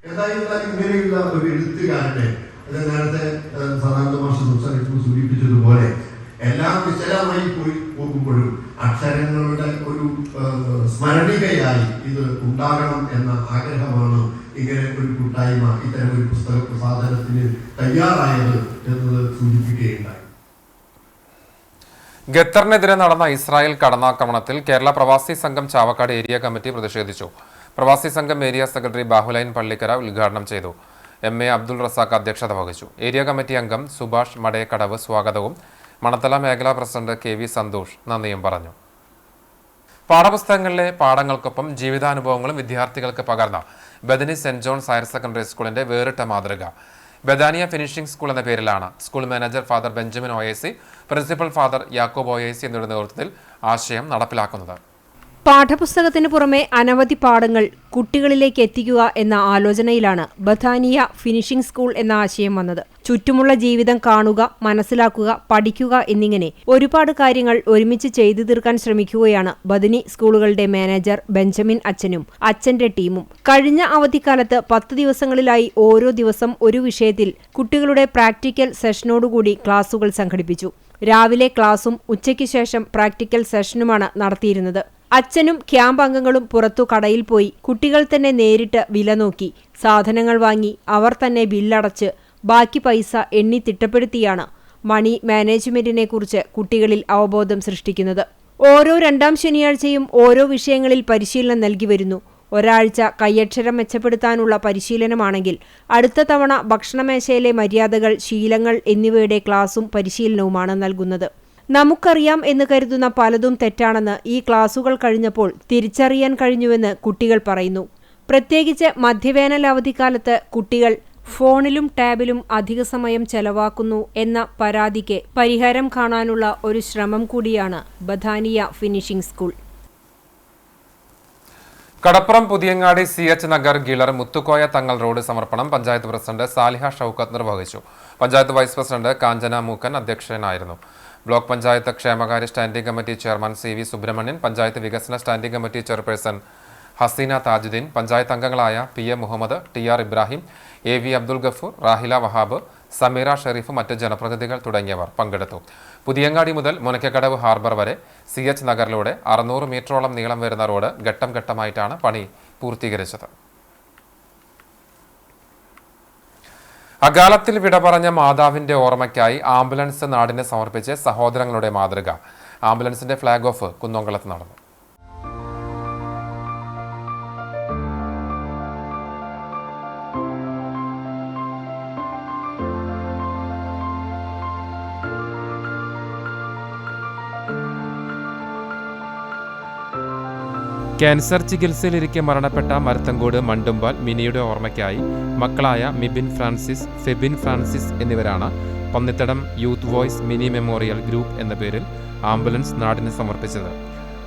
ഇങ്ങനെയുള്ള ഒരു എഴുത്തുകാരനെ നേരത്തെ സദാനന്ദ മാഷ് സൂചിപ്പിച്ചതുപോലെ എല്ലാം വിശലമായി പോയി പോകുമ്പോഴും അക്ഷരങ്ങളുടെ ഒരു സ്മരണികയായി ഇത് ഉണ്ടാകണം എന്ന ആഗ്രഹമാണ് ഇങ്ങനെ ഒരു കൂട്ടായ്മ ഇത്തരം ഒരു പുസ്തക പ്രസാധനത്തിന് തയ്യാറായത് എന്നത് സൂചിപ്പിക്കുകയുണ്ടായി. ഖത്തറിനെതിരെ നടന്ന ഇസ്രായേൽ കടന്നാക്രമണത്തിൽ കേരള പ്രവാസി സംഘം ചാവക്കാട് ഏരിയ കമ്മിറ്റി പ്രതിഷേധിച്ചു. പ്രവാസി സംഘം ഏരിയ സെക്രട്ടറി ബാഹുലൈൻ പള്ളിക്കര ഉദ്ഘാടനം ചെയ്തു. MA അബ്ദുൾ റസാഖ് അധ്യക്ഷത വഹിച്ചു. ഏരിയ കമ്മിറ്റി അംഗം സുഭാഷ് മടയക്കടവ് സ്വാഗതവും മണത്തല മേഖലാ പ്രസിഡന്റ് KV സന്തോഷ് നന്ദിയും പറഞ്ഞു. പാഠപുസ്തകങ്ങളിലെ പാഠങ്ങൾക്കൊപ്പം ജീവിതാനുഭവങ്ങളും വിദ്യാർത്ഥികൾക്ക് പകർന്ന Bethany saint John's higher secondary സ്കൂളിന്റെ വേറിട്ട മാതൃക ബദാനിയ ഫിനിഷിംഗ് സ്കൂൾ എന്ന പേരിലാണ് school manager father Benjamin OAC, principal father യാക്കോബ് OAC എന്നിവരുടെ നേതൃത്വത്തിൽ ആശയം നടപ്പിലാക്കുന്നത്. പാഠപുസ്തകത്തിന് പുറമെ അനവധി പാഠങ്ങൾ കുട്ടികളിലേക്ക് എത്തിക്കുക എന്ന ആലോചനയിലാണ് ബഥാനിയ ഫിനിഷിംഗ് സ്കൂൾ എന്ന ആശയം വന്നത്. ചുറ്റുമുള്ള ജീവിതം കാണുക, മനസ്സിലാക്കുക, പഠിക്കുക എന്നിങ്ങനെ ഒരുപാട് കാര്യങ്ങൾ ഒരുമിച്ച് ചെയ്തു തീർക്കാൻ ശ്രമിക്കുകയാണ് ബദനി സ്കൂളുകളുടെ മാനേജർ ബെഞ്ചമിൻ അച്ഛനും അച്ഛന്റെ ടീമും. കഴിഞ്ഞ അവധിക്കാലത്ത് 10 ദിവസങ്ങളിലായി ഓരോ ദിവസം ഒരു വിഷയത്തിൽ കുട്ടികളുടെ പ്രാക്ടിക്കൽ സെഷനോടുകൂടി ക്ലാസുകൾ സംഘടിപ്പിച്ചു. രാവിലെ ക്ലാസും ഉച്ചയ്ക്ക് ശേഷം പ്രാക്ടിക്കൽ സെഷനുമാണ് നടത്തിയിരുന്നത്. അച്ഛനും ക്യാമ്പ് അംഗങ്ങളും പുറത്തു കടയിൽ പോയി കുട്ടികൾ തന്നെ നേരിട്ട് വില നോക്കി സാധനങ്ങൾ വാങ്ങി അവർ തന്നെ ബില്ലടച്ച് ബാക്കി പൈസ എണ്ണി തിട്ടപ്പെടുത്തിയാണ് മണി മാനേജ്മെന്റിനെ കുറിച്ച് കുട്ടികളിൽ അവബോധം സൃഷ്ടിക്കുന്നത്. ഓരോ 2ാം ശനിയാഴ്ചയും ഓരോ വിഷയങ്ങളിൽ പരിശീലനം നൽകി വരുന്നു. ഒരാഴ്ച കയ്യക്ഷരം മെച്ചപ്പെടുത്താനുള്ള പരിശീലനമാണെങ്കിൽ അടുത്ത തവണ ഭക്ഷണമേശയിലെ മര്യാദകൾ, ശീലങ്ങൾ എന്നിവയുടെ ക്ലാസും പരിശീലനവുമാണ് നൽകുന്നത്. നമുക്കറിയാം എന്ന് കരുതുന്ന പലതും തെറ്റാണെന്ന് ഈ ക്ലാസുകൾ കഴിഞ്ഞപ്പോൾ തിരിച്ചറിയാൻ കഴിഞ്ഞുവെന്ന് കുട്ടികൾ പറയുന്നു. പ്രത്യേകിച്ച് മധ്യവേനൽ അവധിക്കാലത്ത് കുട്ടികൾ ഫോണിലും ടാബിലും അധിക സമയം ചെലവാക്കുന്നു എന്ന പരാതിക്ക് പരിഹാരം കാണാനുള്ള ഒരു ശ്രമം കൂടിയാണ് Bethania finishing school. Kadappuram Puthiyangadi CH Nagar ഗിളർ മുത്തുക്കോയ തങ്ങൾ റോഡ് സമർപ്പണം പഞ്ചായത്ത് പ്രസിഡന്റ് സാലിഹ ഷൌക്കത്ത് നിർവഹിച്ചു. പഞ്ചായത്ത് വൈസ് പ്രസിഡന്റ് കാഞ്ചന മൂക്കൻ അധ്യക്ഷനായിരുന്നു. ബ്ലോക്ക് പഞ്ചായത്ത് ക്ഷേമകാര്യ standing committee chairman CV Subrahmanyan, panchayat വികസന standing committee chairperson Haseena Thajuddeen, panchayat അംഗങ്ങളായ PM Muhammad, TR Ibrahim, AV Abdul Gafoor, Rahila Wahab, Sameera Sharif, മറ്റ് ജനപ്രതിനിധികൾ തുടങ്ങിയവർ പങ്കെടുത്തു. പുതിയങ്ങാടി മുതൽ മുനക്കക്കടവ് ഹാർബർ വരെ CH നഗറിലൂടെ 600 മീറ്ററോളം നീളം വരുന്ന റോഡ് ഘട്ടം ഘട്ടമായിട്ടാണ് പണി പൂർത്തീകരിച്ചത്. അകാലത്തിൽ വിട പറഞ്ഞ മാതാവിന്റെ ഓർമ്മയ്ക്കായി ആംബുലൻസ് നാടിന് സമർപ്പിച്ച് സഹോദരങ്ങളുടെ മാതൃക. ആംബുലൻസിന്റെ ഫ്ളാഗ് ഓഫ് കുന്നംകുളത്ത് നടന്നു. ക്യാൻസർ ചികിത്സയിലിരിക്കെ മരണപ്പെട്ട മരത്തങ്കോട് മണ്ടുമ്പാൽ മിനിയുടെ ഓർമ്മയ്ക്കായി മക്കളായ മിബിൻ ഫ്രാൻസിസ്, ഫെബിൻ ഫ്രാൻസിസ് എന്നിവരാണ് Pannithadam youth voice mini memorial group എന്ന പേരിൽ ആംബുലൻസ് നാടിന് സമർപ്പിച്ചത്.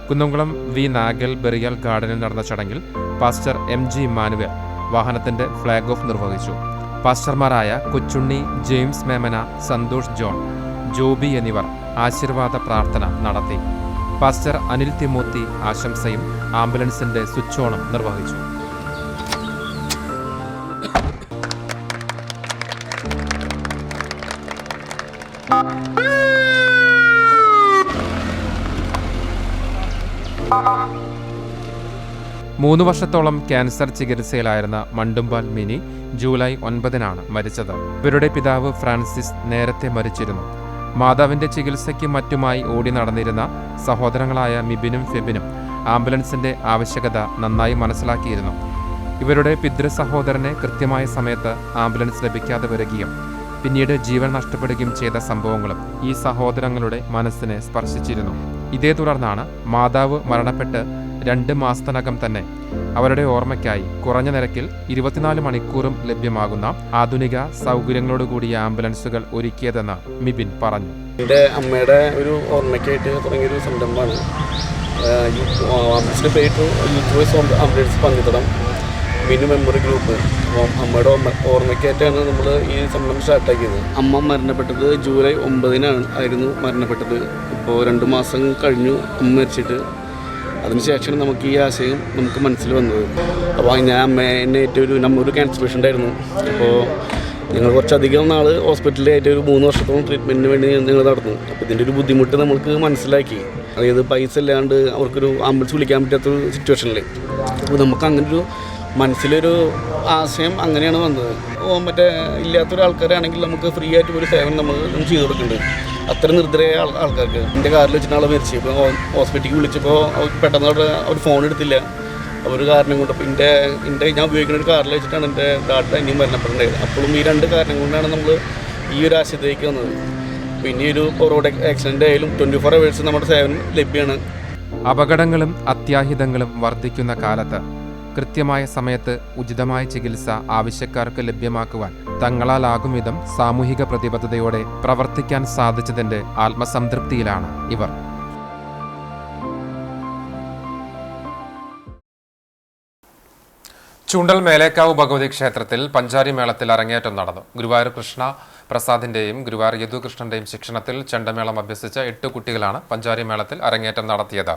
കുന്നംകുളം വി നാഗൽ ബെറിയൽ ഗാർഡനിൽ നടന്ന ചടങ്ങിൽ പാസ്റ്റർ MG ഇമ്മാനുവേൽ വാഹനത്തിന്റെ ഫ്ളാഗ് ഓഫ് നിർവഹിച്ചു. പാസ്റ്റർമാരായ കൊച്ചുണ്ണി, ജെയിംസ് മേമന, സന്തോഷ് ജോൺ, ജോബി എന്നിവർ ആശീർവാദ പ്രാർത്ഥന നടത്തി. പാസ്റ്റർ അനിൽ തിമോത്തി ആശംസയും ആംബുലൻസിന്റെ സ്വിച്ച് ഓണും നിർവഹിച്ചു. മൂന്ന് വർഷത്തോളം ക്യാൻസർ ചികിത്സയിലായിരുന്ന മണ്ടുമ്പാൽ മിനി ജൂലൈ 9 മരിച്ചത്. ഇവരുടെ പിതാവ് ഫ്രാൻസിസ് നേരത്തെ മരിച്ചിരുന്നു. മാതാവിന്റെ ചികിത്സയ്ക്കും മറ്റുമായി ഓടി നടന്നിരുന്ന സഹോദരങ്ങളായ മിബിനും ഫെബിനും ആംബുലൻസിന്റെ ആവശ്യകത നന്നായി മനസ്സിലാക്കിയിരുന്നു. ഇവരുടെ പിതൃ സഹോദരനെ കൃത്യമായ സമയത്ത് ആംബുലൻസ് ലഭിക്കാതെ വരികയും പിന്നീട് ജീവൻ നഷ്ടപ്പെടുകയും ചെയ്ത സംഭവങ്ങളും ഈ സഹോദരങ്ങളുടെ മനസ്സിനെ സ്പർശിച്ചിരുന്നു. ഇതേ തുടർന്നാണ് മാതാവ് മരണപ്പെട്ട് 2 മാസത്തിനകം തന്നെ അവരുടെ ഓർമ്മയ്ക്കായി കുറഞ്ഞ നിരക്കിൽ 24 മണിക്കൂറും ലഭ്യമാകുന്ന ആധുനിക സൗകര്യങ്ങളോടുകൂടിയ ആംബുലൻസുകൾ ഒരുക്കിയതെന്ന് മിബിൻ പറഞ്ഞു. എൻ്റെ അമ്മയുടെ ഒരു ഓർമ്മയ്ക്കായിട്ട് തുടങ്ങിയൊരു സംരംഭമാണ് ആംബുലൻസിൻ്റെ പേര് youth voice ambulance Pannithadam mini memory group. അപ്പോൾ അമ്മയുടെ ഓർമ്മയ്ക്കായിട്ടാണ് നമ്മൾ ഈ സംരംഭം സ്റ്റാർട്ടാക്കിയത്. അമ്മ മരണപ്പെട്ടത് ജൂലൈ 9 ആയിരുന്നു മരണപ്പെട്ടത്. ഇപ്പോൾ 2 മാസം കഴിഞ്ഞു അമ്മ മരിച്ചിട്ട്. അതിനുശേഷമാണ് നമുക്ക് ഈ ആശയം നമുക്ക് മനസ്സിൽ വന്നത്. അപ്പോൾ ഞാൻ എന്നെ ഏറ്റവും ഒരു ക്യാൻസർ പേഷ്യൻ്റ് ആയിരുന്നു. അപ്പോൾ ഞങ്ങൾ കുറച്ചധികം നാൾ ഹോസ്പിറ്റലിലായിട്ട് ഒരു 3 വർഷത്തോളം ട്രീറ്റ്മെൻറ്റിന് വേണ്ടി ഞങ്ങൾ നടന്നു. അപ്പോൾ ഇതിൻ്റെ ഒരു ബുദ്ധിമുട്ട് നമുക്ക് മനസ്സിലാക്കി. അതായത് പൈസ ഇല്ലാണ്ട് അവർക്കൊരു ആംബുലൻസ് വിളിക്കാൻ പറ്റാത്തൊരു സിറ്റുവേഷനിൽ. അപ്പോൾ നമുക്ക് അങ്ങനൊരു മനസ്സിലൊരു ആശയം അങ്ങനെയാണ് വന്നത്. മറ്റേ ഇല്ലാത്തൊരാൾക്കാരാണെങ്കിൽ നമുക്ക് ഫ്രീ ആയിട്ട് ഒരു സേവനം നമ്മൾ ചെയ്തു കൊടുക്കുന്നുണ്ട്. അത്ര നിർദ്ദരായ ആൾക്കാർക്ക്. എൻ്റെ കാറിൽ വെച്ചിട്ട് ആളെ മരിച്ചു. ഇപ്പോൾ ഹോസ്പിറ്റലിൽ വിളിച്ചപ്പോൾ പെട്ടെന്ന് അവർ ഫോൺ എടുത്തില്ല. ഒരു കാരണം കൊണ്ട് ഇപ്പോൾ ഞാൻ ഉപയോഗിക്കുന്ന ഒരു കാറിൽ വെച്ചിട്ടാണ് എൻ്റെ ഡാറ്റ ഇനിയും മരണപ്പെടേണ്ടത്. അപ്പോഴും ഈ 2 കാരണം കൊണ്ടാണ് നമ്മൾ ഈ ഒരു ആശയത്തിലേക്ക് വന്നത്. പിന്നെ ഒരു റോഡ് ആക്സിഡൻ്റ് ആയാലും 24 hours നമ്മുടെ സേവനം ലഭ്യമാണ്. അപകടങ്ങളും അത്യാഹിതങ്ങളും വർദ്ധിക്കുന്ന കാലത്ത് കൃത്യമായ സമയത്ത് ഉചിതമായ ചികിത്സ ആവശ്യക്കാർക്ക് ലഭ്യമാക്കുവാൻ തങ്ങളാലാകും വിധം സാമൂഹിക പ്രതിബദ്ധതയോടെ പ്രവർത്തിക്കാൻ സാധിച്ചതിന്റെ ആത്മസംതൃപ്തിയിലാണ് ഇവർ. ചൂണ്ടൽ മേലേക്കാവ് ഭഗവതി ക്ഷേത്രത്തിൽ പഞ്ചാരി മേളത്തിൽ അരങ്ങേറ്റം നടന്നു. ഗുരുവായൂർ കൃഷ്ണ പ്രസാദിന്റെയും ഗുരുവായൂർ യദുകൃഷ്ണന്റെയും ശിക്ഷണത്തിൽ ചെണ്ടമേളം അഭ്യസിച്ച 8 കുട്ടികളാണ് പഞ്ചാരി മേളത്തിൽ അരങ്ങേറ്റം നടത്തിയത്.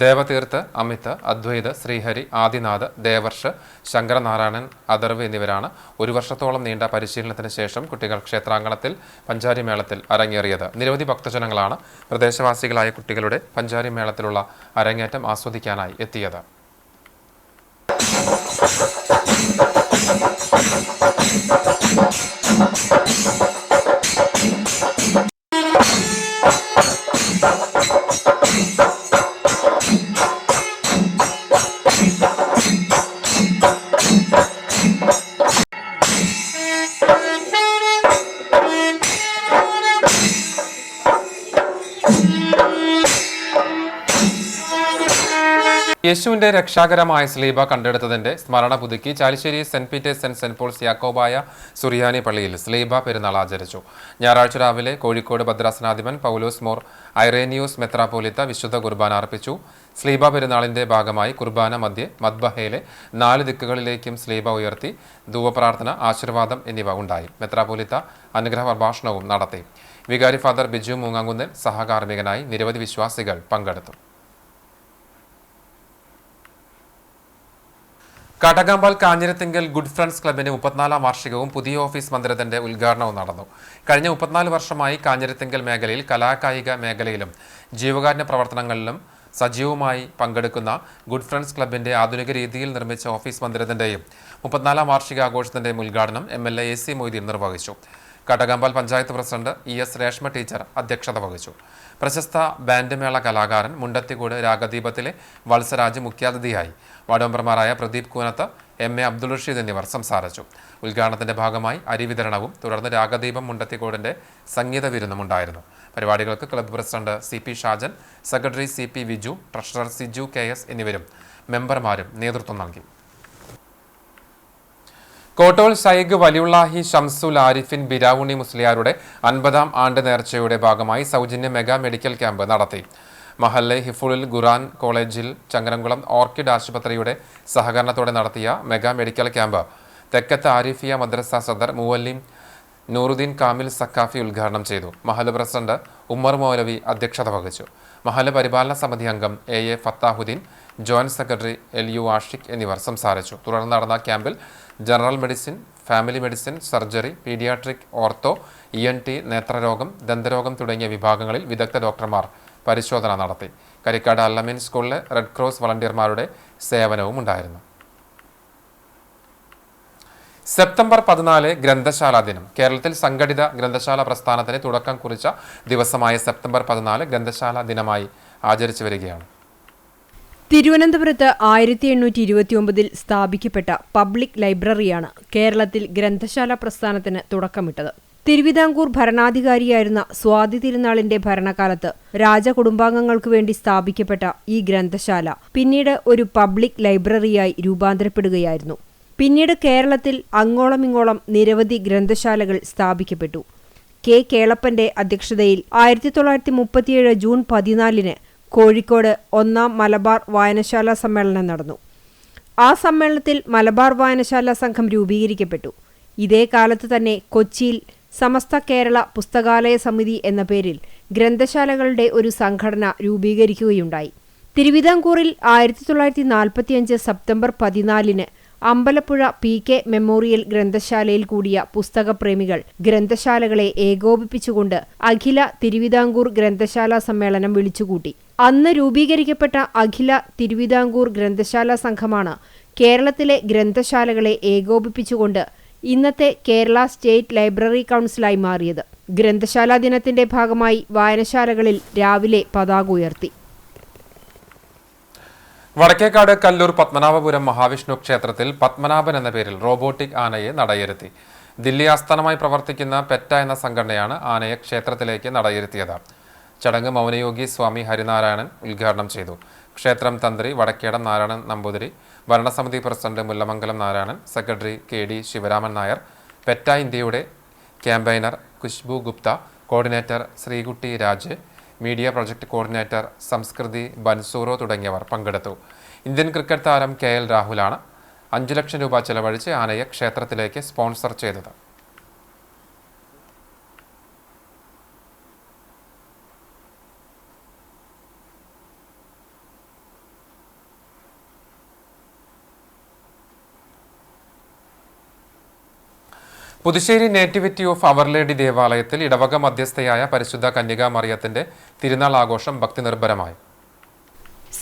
ദേവതീർത്ത്, അമിത്, അദ്വൈത്, ശ്രീഹരി, ആദിനാഥ്, ദേവർഷ്, ശങ്കരനാരായണൻ, അഥർവ് എന്നിവരാണ് 1 വർഷത്തോളം നീണ്ട പരിശീലനത്തിന് ശേഷം കുട്ടികൾ ക്ഷേത്രാങ്കണത്തിൽ പഞ്ചാരി മേളത്തിൽ അരങ്ങേറിയത്. നിരവധി ഭക്തജനങ്ങളാണ് പ്രദേശവാസികളായ കുട്ടികളുടെ പഞ്ചാരി മേളത്തിലുള്ള അരങ്ങേറ്റം ആസ്വദിക്കാനായി എത്തിയത്. യേശുവിന്റെ രക്ഷാകരമായ സ്ലീബ കണ്ടെടുത്തതിന്റെ സ്മരണ പുതുക്കി Chalissery saint Peter's and saint Paul's Yakobaya സുറിയാനി പള്ളിയിൽ സ്ലീബ പെരുന്നാൾ ആചരിച്ചു. ഞായറാഴ്ച രാവിലെ കോഴിക്കോട് ഭദ്രാസനാധിപൻ പൗലോസ് മോർ ഐറേനിയോസ് മെത്രാപ്പോലിത്ത വിശുദ്ധ കുർബാന അർപ്പിച്ചു. സ്ലീബ പെരുന്നാളിന്റെ ഭാഗമായി കുർബാന മധ്യേ മദ്ബഹയിലെ 4 ദിക്കുകളിലേക്കും സ്ലീബ ഉയർത്തി ധൂവപ്രാർത്ഥന, ആശീർവാദം എന്നിവ ഉണ്ടായി. മെത്രാപ്പോലിത്ത അനുഗ്രഹ പ്രഭാഷണവും നടത്തി. വികാരി ഫാദർ ബിജു മൂങ്ങാങ്കുന്നേൽ സഹകാർമ്മികനായി നിരവധി വിശ്വാസികൾ പങ്കെടുത്തു. കാട്ടകാമ്പാൽ കാഞ്ഞിരത്തിങ്കൽ ഗുഡ് ഫ്രണ്ട്സ് ക്ലബിന്റെ 34ാം വാർഷികവും പുതിയ ഓഫീസ് മന്ദിരത്തിന്റെ ഉദ്ഘാടനവും നടന്നു. കഴിഞ്ഞ 34 വർഷമായി കാഞ്ഞിരത്തിങ്കൽ മേഖലയിൽ കലാകായിക മേഖലയിലും ജീവകാരുണ്യ പ്രവർത്തനങ്ങളിലും സജീവമായി പങ്കെടുക്കുന്ന ഗുഡ് ഫ്രണ്ട്സ് ക്ലബിന്റെ ആധുനിക രീതിയിൽ നിർമ്മിച്ച ഓഫീസ് മന്ദിരത്തിന്റെയും 34ാം വാർഷികാഘോഷത്തിന്റെയും ഉദ്ഘാടനം MLA AC മൊയ്തീൻ നിർവഹിച്ചു. Kattakampal panchayat president ES Reshma teacher അധ്യക്ഷത വഹിച്ചു. പ്രശസ്ത ബാൻഡ് മേള കലാകാരൻ മുണ്ടത്തിക്കോട് രാഗദീപത്തിലെ വത്സരാജ് മുഖ്യാതിഥിയായി. വാർഡ് മെമ്പർമാരായ പ്രദീപ് കൂനത്ത്, MA അബ്ദുൾ റഷീദ് എന്നിവർ സംസാരിച്ചു. ഉദ്ഘാടനത്തിന്റെ ഭാഗമായി അരി വിതരണവും തുടർന്ന് രാഗദീപം മുണ്ടത്തിക്കോടിന്റെ സംഗീത വിരുന്നും ഉണ്ടായിരുന്നു. പരിപാടികൾക്ക് club president CP Shajan, secretary CP Viju, treasurer Siju KS എന്നിവരും മെമ്പർമാരും നേതൃത്വം നൽകി. കോട്ടോൾ ശൈഖ് വലിയുള്ളാഹി ഷംസുൽ ആരിഫിൻ ബിരാവുണി മുസ്ലിയാരുടെ 50ാം ആണ്ട് നേർച്ചയുടെ ഭാഗമായി സൗജന്യ മെഗാ മെഡിക്കൽ ക്യാമ്പ് നടത്തി. മഹല്ലെ ഹിഫുളിൽ ഖുറാൻ കോളേജിൽ ചങ്ങരംകുളം ഓർക്കിഡ് ആശുപത്രിയുടെ സഹകരണത്തോടെ നടത്തിയ മെഗാ മെഡിക്കൽ ക്യാമ്പ് തെക്കത്ത് ആരിഫിയ മദ്രസ സദർ മുവല്ലിം നൂറുദ്ദീൻ കാമിൽ സക്കാഫി ഉദ്ഘാടനം ചെയ്തു. മഹല്ല് പ്രസിഡന്റ് ഉമ്മർ മൗലവി അധ്യക്ഷത വഹിച്ചു. മഹല്ല് പരിപാലന സമിതി അംഗം A Fathahuddeen, joint secretary LU Ashiq എന്നിവർ സംസാരിച്ചു. തുടർന്ന് നടന്ന ക്യാമ്പിൽ general medicine, family medicine, surgery, paediatric, ortho, ENT, നേത്രരോഗം, ദന്തരോഗം തുടങ്ങിയ വിഭാഗങ്ങളിൽ വിദഗ്ധ ഡോക്ടർമാർ പരിശോധന നടത്തി. കരിക്കാട് അല്ലമീൻ സ്കൂളിലെ റെഡ് ക്രോസ് വളണ്ടിയർമാരുടെ സേവനവും ഉണ്ടായിരുന്നു. സെപ്റ്റംബർ 14 ഗ്രന്ഥശാല ദിനം. കേരളത്തിൽ സംഘടിത ഗ്രന്ഥശാല പ്രസ്ഥാനത്തിന് തുടക്കം കുറിച്ച ദിവസമായ സെപ്റ്റംബർ 14 ഗ്രന്ഥശാല ദിനമായി ആചരിച്ചു വരികയാണ്. തിരുവനന്തപുരത്ത് 1829 സ്ഥാപിക്കപ്പെട്ട പബ്ലിക് ലൈബ്രറിയാണ് കേരളത്തിൽ ഗ്രന്ഥശാല പ്രസ്ഥാനത്തിന് തുടക്കമിട്ടത്. തിരുവിതാംകൂർ ഭരണാധികാരിയായിരുന്ന സ്വാതി തിരുനാളിന്റെ ഭരണകാലത്ത് രാജകുടുംബാംഗങ്ങൾക്ക് വേണ്ടി സ്ഥാപിക്കപ്പെട്ട ഈ ഗ്രന്ഥശാല പിന്നീട് ഒരു പബ്ലിക് ലൈബ്രറിയായി രൂപാന്തരപ്പെടുകയായിരുന്നു. പിന്നീട് കേരളത്തിൽ അങ്ങോളമിങ്ങോളം നിരവധി ഗ്രന്ഥശാലകൾ സ്ഥാപിക്കപ്പെട്ടു. K. കേളപ്പന്റെ അധ്യക്ഷതയിൽ 1937 ജൂൺ 14 കോഴിക്കോട് 1ാം മലബാർ വായനശാല സമ്മേളനം നടന്നു. ആ സമ്മേളനത്തിൽ മലബാർ വായനശാല സംഘം രൂപീകരിക്കപ്പെട്ടു. ഇതേ കാലത്ത് തന്നെ കൊച്ചിയിൽ സമസ്ത കേരള പുസ്തകാലയ സമിതി എന്ന പേരിൽ ഗ്രന്ഥശാലകളുടെ ഒരു സംഘടന രൂപീകരിക്കുകയുണ്ടായി. തിരുവിതാംകൂറിൽ 1945 സെപ്റ്റംബർ 14 അമ്പലപ്പുഴ PK മെമ്മോറിയൽ ഗ്രന്ഥശാലയിൽ കൂടിയ പുസ്തകപ്രേമികൾ ഗ്രന്ഥശാലകളെ ഏകോപിപ്പിച്ചുകൊണ്ട് അഖില തിരുവിതാംകൂർ ഗ്രന്ഥശാല സമ്മേളനം വിളിച്ചുകൂട്ടി. അന്ന് രൂപീകരിക്കപ്പെട്ട അഖില തിരുവിതാംകൂർ ഗ്രന്ഥശാല സംഘമാണ് കേരളത്തിലെ ഗ്രന്ഥശാലകളെ ഏകോപിപ്പിച്ചുകൊണ്ട് ഇന്നത്തെ കേരള സ്റ്റേറ്റ് ലൈബ്രറി കൗൺസിലായി മാറിയത്. ഗ്രന്ഥശാലാ ദിനത്തിന്റെ ഭാഗമായി വായനശാലകളിൽ രാവിലെ പതാക ഉയർത്തി. വടക്കേക്കാട് കല്ലൂർ പത്മനാഭപുരം മഹാവിഷ്ണു ക്ഷേത്രത്തിൽ പത്മനാഭൻ എന്ന പേരിൽ റോബോട്ടിക് ആനയെ നടയിരുത്തി. ദില്ലി ആസ്ഥാനമായി പ്രവർത്തിക്കുന്ന പെറ്റ എന്ന സംഘടനയാണ് ആനയെ ക്ഷേത്രത്തിലേക്ക് നടയിരുത്തിയത്. ചടങ്ങ് മൗനയോഗി സ്വാമി ഹരിനാരായണൻ ഉദ്ഘാടനം ചെയ്തു. ക്ഷേത്രം തന്ത്രി വടക്കേടം നാരായണൻ നമ്പൂതിരി, ഭരണസമിതി president Mullamangalam Narayanan, secretary KD Sivaraman Nair, PETA ഇന്ത്യയുടെ campaigner Khushboo Gupta, coordinator Sreekutty Raj, media project coordinator Samskriti Bansuro തുടങ്ങിയവർ പങ്കെടുത്തു. ഇന്ത്യൻ ക്രിക്കറ്റ് താരം KL രാഹുലാണ് 5 ലക്ഷം രൂപ ചെലവഴിച്ച് ആനയെ ക്ഷേത്രത്തിലേക്ക് സ്പോൺസർ ചെയ്തത്. Puthussery nativity of our lady ദേവാലയത്തിൽ ഇടവക മധ്യസ്ഥയായ പരിശുദ്ധ കന്യകാ മറിയത്തിന്റെ തിരുനാൾ ആഘോഷം ഭക്തിനിർഭരമായി.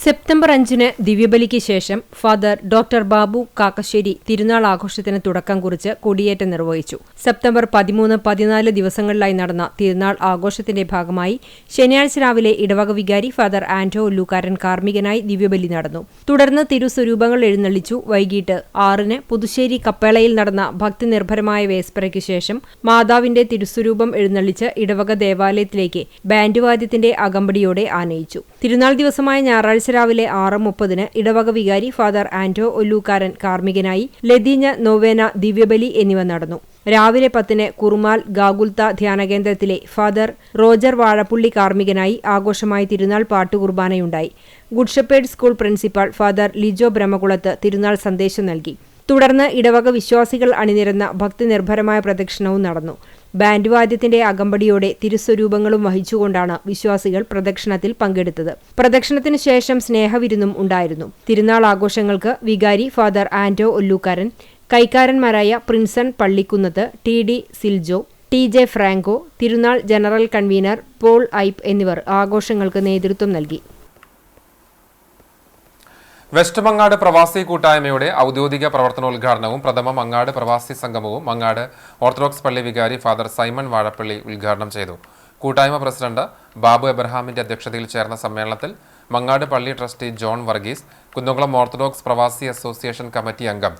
സെപ്റ്റംബർ 5 ദിവ്യബലിക്ക് ശേഷം ഫാദർ ഡോക്ടർ ബാബു കാക്കശ്ശേരി തിരുനാൾ ആഘോഷത്തിന് തുടക്കം കുറിച്ച് കൊടിയേറ്റം നിർവഹിച്ചു. സെപ്റ്റംബർ 13, 14 ദിവസങ്ങളിലായി നടന്ന തിരുനാൾ ആഘോഷത്തിന്റെ ഭാഗമായി ശനിയാഴ്ച രാവിലെ ഇടവക വികാരി ഫാദർ ആന്റോ ഒല്ലൂക്കാരൻ കാർമ്മികനായി ദിവ്യബലി നടന്നു. തുടർന്ന് തിരുസ്വരൂപങ്ങൾ എഴുന്നള്ളിച്ചു. വൈകിട്ട് 6 പുതുശ്ശേരി കപ്പേളയിൽ നടന്ന ഭക്തിനിർഭരമായ വേസ്പരയ്ക്ക് ശേഷം മാതാവിന്റെ തിരുസ്വരൂപം എഴുന്നള്ളിച്ച് ഇടവക ദേവാലയത്തിലേക്ക് ബാൻഡ് വാദ്യത്തിന്റെ അകമ്പടിയോടെ ആനയിച്ചു. തിരുനാൾ ദിവസമായ ഞായറാഴ്ച രാവിലെ 6:30 ഇടവക വികാരി ഫാദർ ആന്റോ ഒല്ലൂക്കാരൻ കാർമ്മികനായി ലതീഞ്ഞ നോവേന ദിവ്യബലി എന്നിവ നടന്നു. രാവിലെ 10 കുറുമാൽ ഗാഗുൽത്ത ധ്യാനകേന്ദ്രത്തിലെ ഫാദർ റോജർ വാഴപ്പുള്ളി കാർമ്മികനായി ആഘോഷമായി തിരുനാൾ പാട്ടുകുർബാനയുണ്ടായി. Good shepherd school principal father Lijo Brahmakulath തിരുനാൾ സന്ദേശം നൽകി. തുടർന്ന് ഇടവക വിശ്വാസികൾ അണിനിരന്ന ഭക്തിനിർഭരമായ പ്രദക്ഷിണവും നടന്നു. ബാൻഡ് വാദ്യത്തിന്റെ അകമ്പടിയോടെ തിരുസ്വരൂപങ്ങളും വഹിച്ചുകൊണ്ടാണ് വിശ്വാസികൾ പ്രദക്ഷിണത്തിൽ പങ്കെടുത്തത്. പ്രദക്ഷിണത്തിന് ശേഷം സ്നേഹവിരുന്നും ഉണ്ടായിരുന്നു. തിരുനാൾ ആഘോഷങ്ങൾക്ക് വികാരി ഫാദർ ആന്റോ ഒല്ലൂക്കാരൻ, കൈക്കാരന്മാരായ Prinson Pallikkunnath, TD Siljo, TJ Franco, തിരുനാൾ ജനറൽ കൺവീനർ പോൾ ഐപ്പ് എന്നിവർ ആഘോഷങ്ങൾക്ക് നേതൃത്വം നൽകി. വെസ്റ്റ് മങ്ങാട് പ്രവാസി കൂട്ടായ്മയുടെ ഔദ്യോഗിക പ്രവർത്തനോദ്ഘാടനവും പ്രഥമ മങ്ങാട് പ്രവാസി സംഗമവും മങ്ങാട് ഓർത്തഡോക്സ് പള്ളി വികാരി ഫാദർ സൈമൺ വാഴപ്പള്ളി ഉദ്ഘാടനം ചെയ്തു. കൂട്ടായ്മ പ്രസിഡന്റ് ബാബു എബ്രഹാമിന്റെ അധ്യക്ഷതയിൽ ചേർന്ന സമ്മേളനത്തിൽ മങ്ങാട് പള്ളി trustee John Varghese, Kunnamkulam orthodox പ്രവാസി അസോസിയേഷൻ കമ്മിറ്റി അംഗം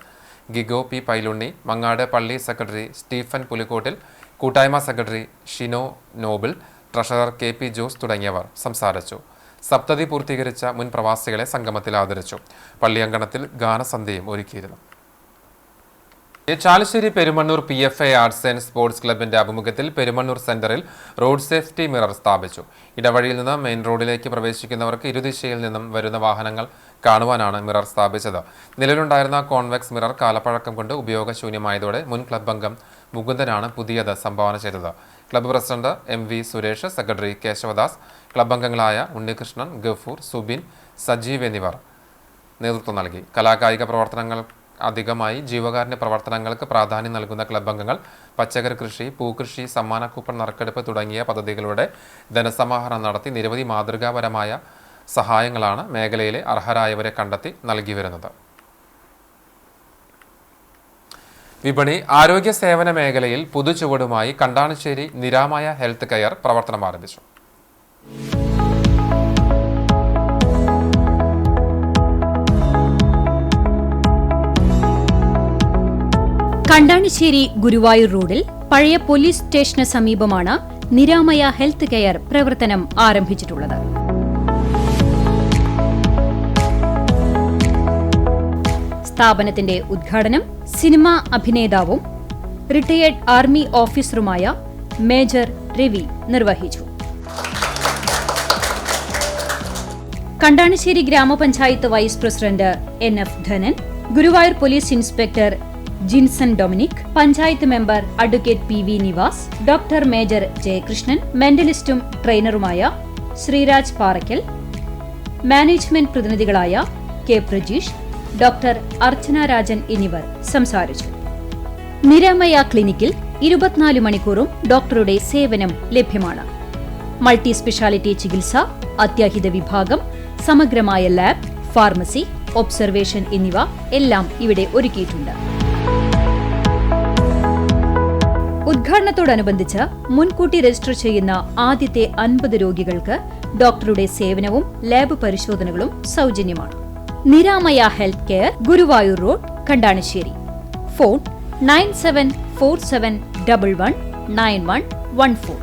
ഗിഗോ P. പൈലുണ്ണി, മങ്ങാട് പള്ളി സെക്രട്ടറി സ്റ്റീഫൻ പുലിക്കോട്ടിൽ, കൂട്ടായ്മ secretary Shino Noble, treasurer KP Jose തുടങ്ങിയവർ സംസാരിച്ചു. സപ്തതി പൂർത്തീകരിച്ച മുൻ പ്രവാസികളെ സംഗമത്തിൽ ആദരിച്ചു. പള്ളിയങ്കണത്തിൽ ഗാനസന്ധ്യയും ഒരുക്കിയിരുന്നു. Chalissery Perumannur PFA arts and sports ക്ലബിന്റെ ആഭിമുഖ്യത്തിൽ പെരുമണ്ണൂർ സെന്ററിൽ റോഡ് സേഫ്റ്റി മിറർ സ്ഥാപിച്ചു. ഇടവഴിയിൽ നിന്ന് മെയിൻ റോഡിലേക്ക് പ്രവേശിക്കുന്നവർക്ക് ഇരുദിശയിൽ നിന്നും വരുന്ന വാഹനങ്ങൾ കാണുവാനാണ് മിറർ സ്ഥാപിച്ചത്. നിലവിലുണ്ടായിരുന്ന കോൺവെക്സ് മിറർ കാലപ്പഴക്കം കൊണ്ട് ഉപയോഗശൂന്യമായതോടെ മുൻ ക്ലബ് അംഗം മുകുന്ദനാണ് പുതിയത് സംഭാവന ചെയ്തത്. Club president MV Suresh, secretary Kesavadas, club അംഗങ്ങളായ ഉണ്ണികൃഷ്ണൻ, ഗഫൂർ, സുബിൻ, സജീവ് എന്നിവർ നേതൃത്വം നൽകി. കലാകായിക പ്രവർത്തനങ്ങൾ അധികമായി ജീവകാരുണ്യ പ്രവർത്തനങ്ങൾക്ക് പ്രാധാന്യം നൽകുന്ന ക്ലബ് അംഗങ്ങൾ പച്ചക്കറി കൃഷി, പൂക്കൃഷി, സമ്മാന കൂപ്പൺ നറുക്കെടുപ്പ് തുടങ്ങിയ പദ്ധതികളുടെ ധനസമാഹരണം നടത്തി നിരവധി മാതൃകാപരമായ സഹായങ്ങളാണ് മേഖലയിലെ അർഹരായവരെ കണ്ടെത്തി നൽകി വരുന്നത്. വിപണി ആരോഗ്യ സേവന മേഖലയിൽ പുതുചുവടുമായി കണ്ടാണശ്ശേരി നിരാമയ ഹെൽത്ത് കെയർ പ്രവർത്തനം ആരംഭിച്ചു. കണ്ടാണിശ്ശേരി ഗുരുവായൂർ റോഡിൽ പഴയ പോലീസ് സ്റ്റേഷന് സമീപമാണ് നിരാമയ ഹെൽത്ത് കെയർ പ്രവർത്തനം ആരംഭിച്ചിട്ടുള്ളത്. സ്ഥാപനത്തിന്റെ ഉദ്ഘാടനം സിനിമാ അഭിനേതാവും റിട്ടയേർഡ് ആർമി ഓഫീസറുമായ മേജർ രവി നിർവഹിച്ചു. കണ്ടാണിശ്ശേരി ഗ്രാമപഞ്ചായത്ത് vice president NF Dhanan, Guruvayur police inspector Jinson Dominic, panchayat member advocate PV Nivas, doctor major Jayakrishnan, മെന്റലിസ്റ്റും ട്രെയിനറുമായ ശ്രീരാജ് പാറയ്ക്കൽ, മാനേജ്മെന്റ് പ്രതിനിധികളായ K പ്രജീഷ്, ഡോക്ടർ അർച്ചന രാജൻ എന്നിവർ സംസാരിച്ചു. നിരാമയ ക്ലിനിക്കിൽ 24 മണിക്കൂറും ഡോക്ടറുടെ സേവനം ലഭ്യമാണ്. മൾട്ടി സ്പെഷ്യാലിറ്റി ചികിത്സ, അത്യാഹിത വിഭാഗം, സമഗ്രമായ ലാബ്, ഫാർമസി, ഒബ്സർവേഷൻ എന്നിവ എല്ലാം ഇവിടെ ഒരുക്കിയിട്ടുണ്ട്. ഉദ്ഘാടനത്തോടനുബന്ധിച്ച് മുൻകൂട്ടി രജിസ്റ്റർ ചെയ്യുന്ന ആദ്യത്തെ 50 രോഗികൾക്ക് ഡോക്ടറുടെ സേവനവും ലാബ് പരിശോധനകളും സൗജന്യമാണ്. Niramaya health care, Guruvayur road, Kandanassery. Phone 9747119114.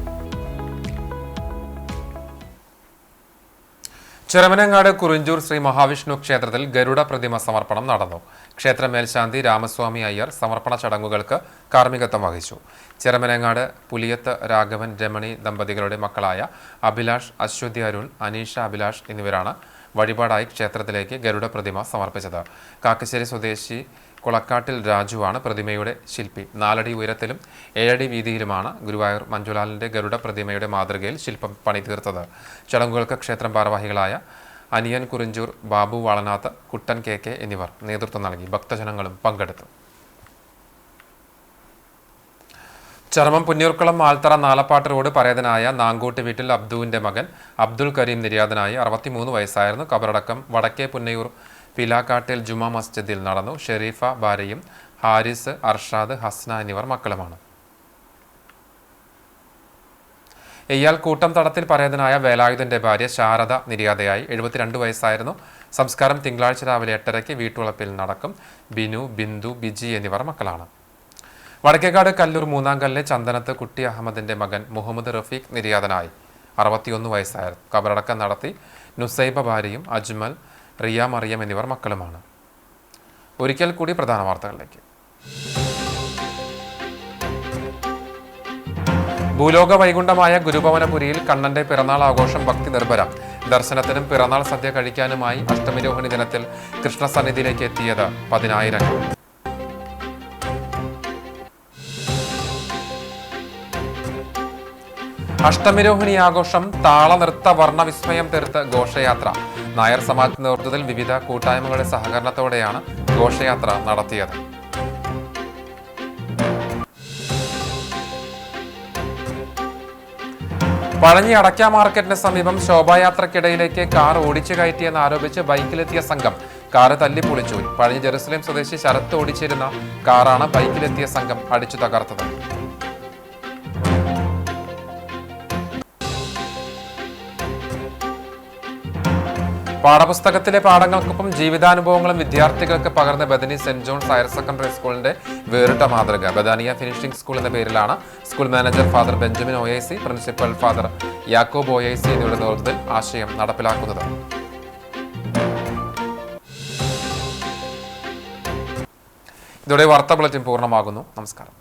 Cherumanangad Kurinjoor Sree Mahavishnu ക്ഷേത്രത്തിൽ ഗരുഡ പ്രതിമ സമർപ്പണം നടന്നു. ക്ഷേത്ര മേൽശാന്തി രാമസ്വാമി അയ്യർ സമർപ്പണ ചടങ്ങുകൾക്ക് കാർമ്മികത്വം വഹിച്ചു. ചെറുമനങ്ങാട് പുലിയത്ത് രാഘവൻ രമണി ദമ്പതികളുടെ മക്കളായ അഭിലാഷ്, അശ്വതി അരുൺ, അനീഷ അഭിലാഷ് എന്നിവരാണ് വഴിപാടായി ക്ഷേത്രത്തിലേക്ക് ഗരുഡ പ്രതിമ സമർപ്പിച്ചത്. കാക്കശ്ശേരി സ്വദേശി കുളക്കാട്ടിൽ രാജുവാണ് പ്രതിമയുടെ ശില്പി. 4 അടി ഉയരത്തിലും 7 അടി വീതിയിലുമാണ് ഗുരുവായൂർ മഞ്ജുലാലിന്റെ ഗരുഡ പ്രതിമയുടെ മാതൃകയിൽ ശില്പം പണിതീർത്തത്. ചടങ്ങുകൾക്ക് ക്ഷേത്രം ഭാരവാഹികളായ അനിയൻ കുറിഞ്ചൂർ, ബാബു വാളനാഥ്, കുട്ടൻ KK എന്നിവർ നേതൃത്വം നൽകി. ഭക്തജനങ്ങളും പങ്കെടുത്തു. ചർമ്മം പുന്നൂർക്കുളം മാൽത്തറ നാലപ്പാട്ട് റോഡ് പരേതനായ നാങ്കോട്ട് വീട്ടിൽ അബ്ദുവിന്റെ മകൻ അബ്ദുൽ കരീം നിര്യാതനായി 63 വയസ്സായിരുന്നു. കബറടക്കം വടക്കേ പുന്നയൂർ പിലാക്കാട്ടിൽ ജുമാ മസ്ജിദിൽ നടന്നു. ഷെരീഫ ഭാര്യയും ഹാരിസ്, അർഷാദ്, ഹസ്ന എന്നിവർ മക്കളുമാണ്. ഇയാൾ കൂട്ടം തടത്തിൽ പരേതനായ വേലായുധന്റെ ഭാര്യ ശാരദ നിര്യാതയായി. 72 വയസ്സായിരുന്നു. സംസ്കാരം തിങ്കളാഴ്ച രാവിലെ 8:30 വീട്ടുവളപ്പിൽ നടക്കും. ബിനു, ബിന്ദു, ബിജി എന്നിവർ മക്കളാണ്. വടക്കേക്കാട് കല്ലൂർ മൂന്നാംകല്ലിലെ ചന്ദനത്ത് കുട്ടി അഹമ്മദിന്റെ മകൻ മുഹമ്മദ് റഫീഖ് നിര്യാതനായി. 61 വയസ്സായിരുന്നു. കബറടക്കം നടത്തി. നുസൈബ ഭാര്യയും അജ്മൽ, റിയ മറിയം എന്നിവർ മക്കളുമാണ്. ഒരിക്കൽ കൂടി പ്രധാന വാർത്തകളിലേക്ക്. ഭൂലോക വൈകുണ്ഠമായ ഗുരുഭവനപുരിയിൽ കണ്ണന്റെ പിറന്നാൾ ആഘോഷം ഭക്തി നിർഭരം. ദർശനത്തിനും പിറന്നാൾ സദ്യ കഴിക്കാനുമായി അഷ്ടമിരോഹിണി ദിനത്തിൽ കൃഷ്ണസന്നിധിയിലേക്ക് എത്തിയത് 10,000. അഷ്ടമിരോഹിണി ആഘോഷം താള നൃത്ത വർണ്ണ വിസ്മയം തീർത്ത് ഘോഷയാത്ര. നായർ സമാജ് നേതൃത്വത്തിൽ വിവിധ കൂട്ടായ്മകളുടെ സഹകരണത്തോടെയാണ് ഘോഷയാത്ര നടത്തിയത്. പഴഞ്ഞി അടയ്ക്ക മാർക്കറ്റിന് സമീപം ശോഭായാത്രക്കിടയിലേക്ക് കാർ ഓടിച്ചു കയറ്റിയെന്ന് ആരോപിച്ച് ബൈക്കിലെത്തിയ സംഘം കാറ് തല്ലിപ്പൊളിച്ചു. പഴഞ്ഞി ജെറുസലേം സ്വദേശി ശരത്ത് ഓടിച്ചിരുന്ന കാറാണ് ബൈക്കിലെത്തിയ സംഘം അടിച്ചു തകർത്തത്. പാഠപുസ്തകത്തിലെ പാഠങ്ങൾക്കൊപ്പം ജീവിതാനുഭവങ്ങളും വിദ്യാർത്ഥികൾക്ക് പകർന്ന Bethany saint John's higher secondary സ്കൂളിന്റെ വേറിട്ട മാതൃക. ബദാനിയ ഫിനിഷിംഗ് സ്കൂൾ എന്ന പേരിലാണ് school manager father Benjamin OIC, principal father യാക്കോബ് OIC എന്നിവരുടെ നേതൃത്വത്തിൽ ആശയം നടപ്പിലാക്കുന്നത്. ഇതോടെ വാർത്താ ബുള്ളറ്റിൻ പൂർണ്ണമാകുന്നു. നമസ്കാരം.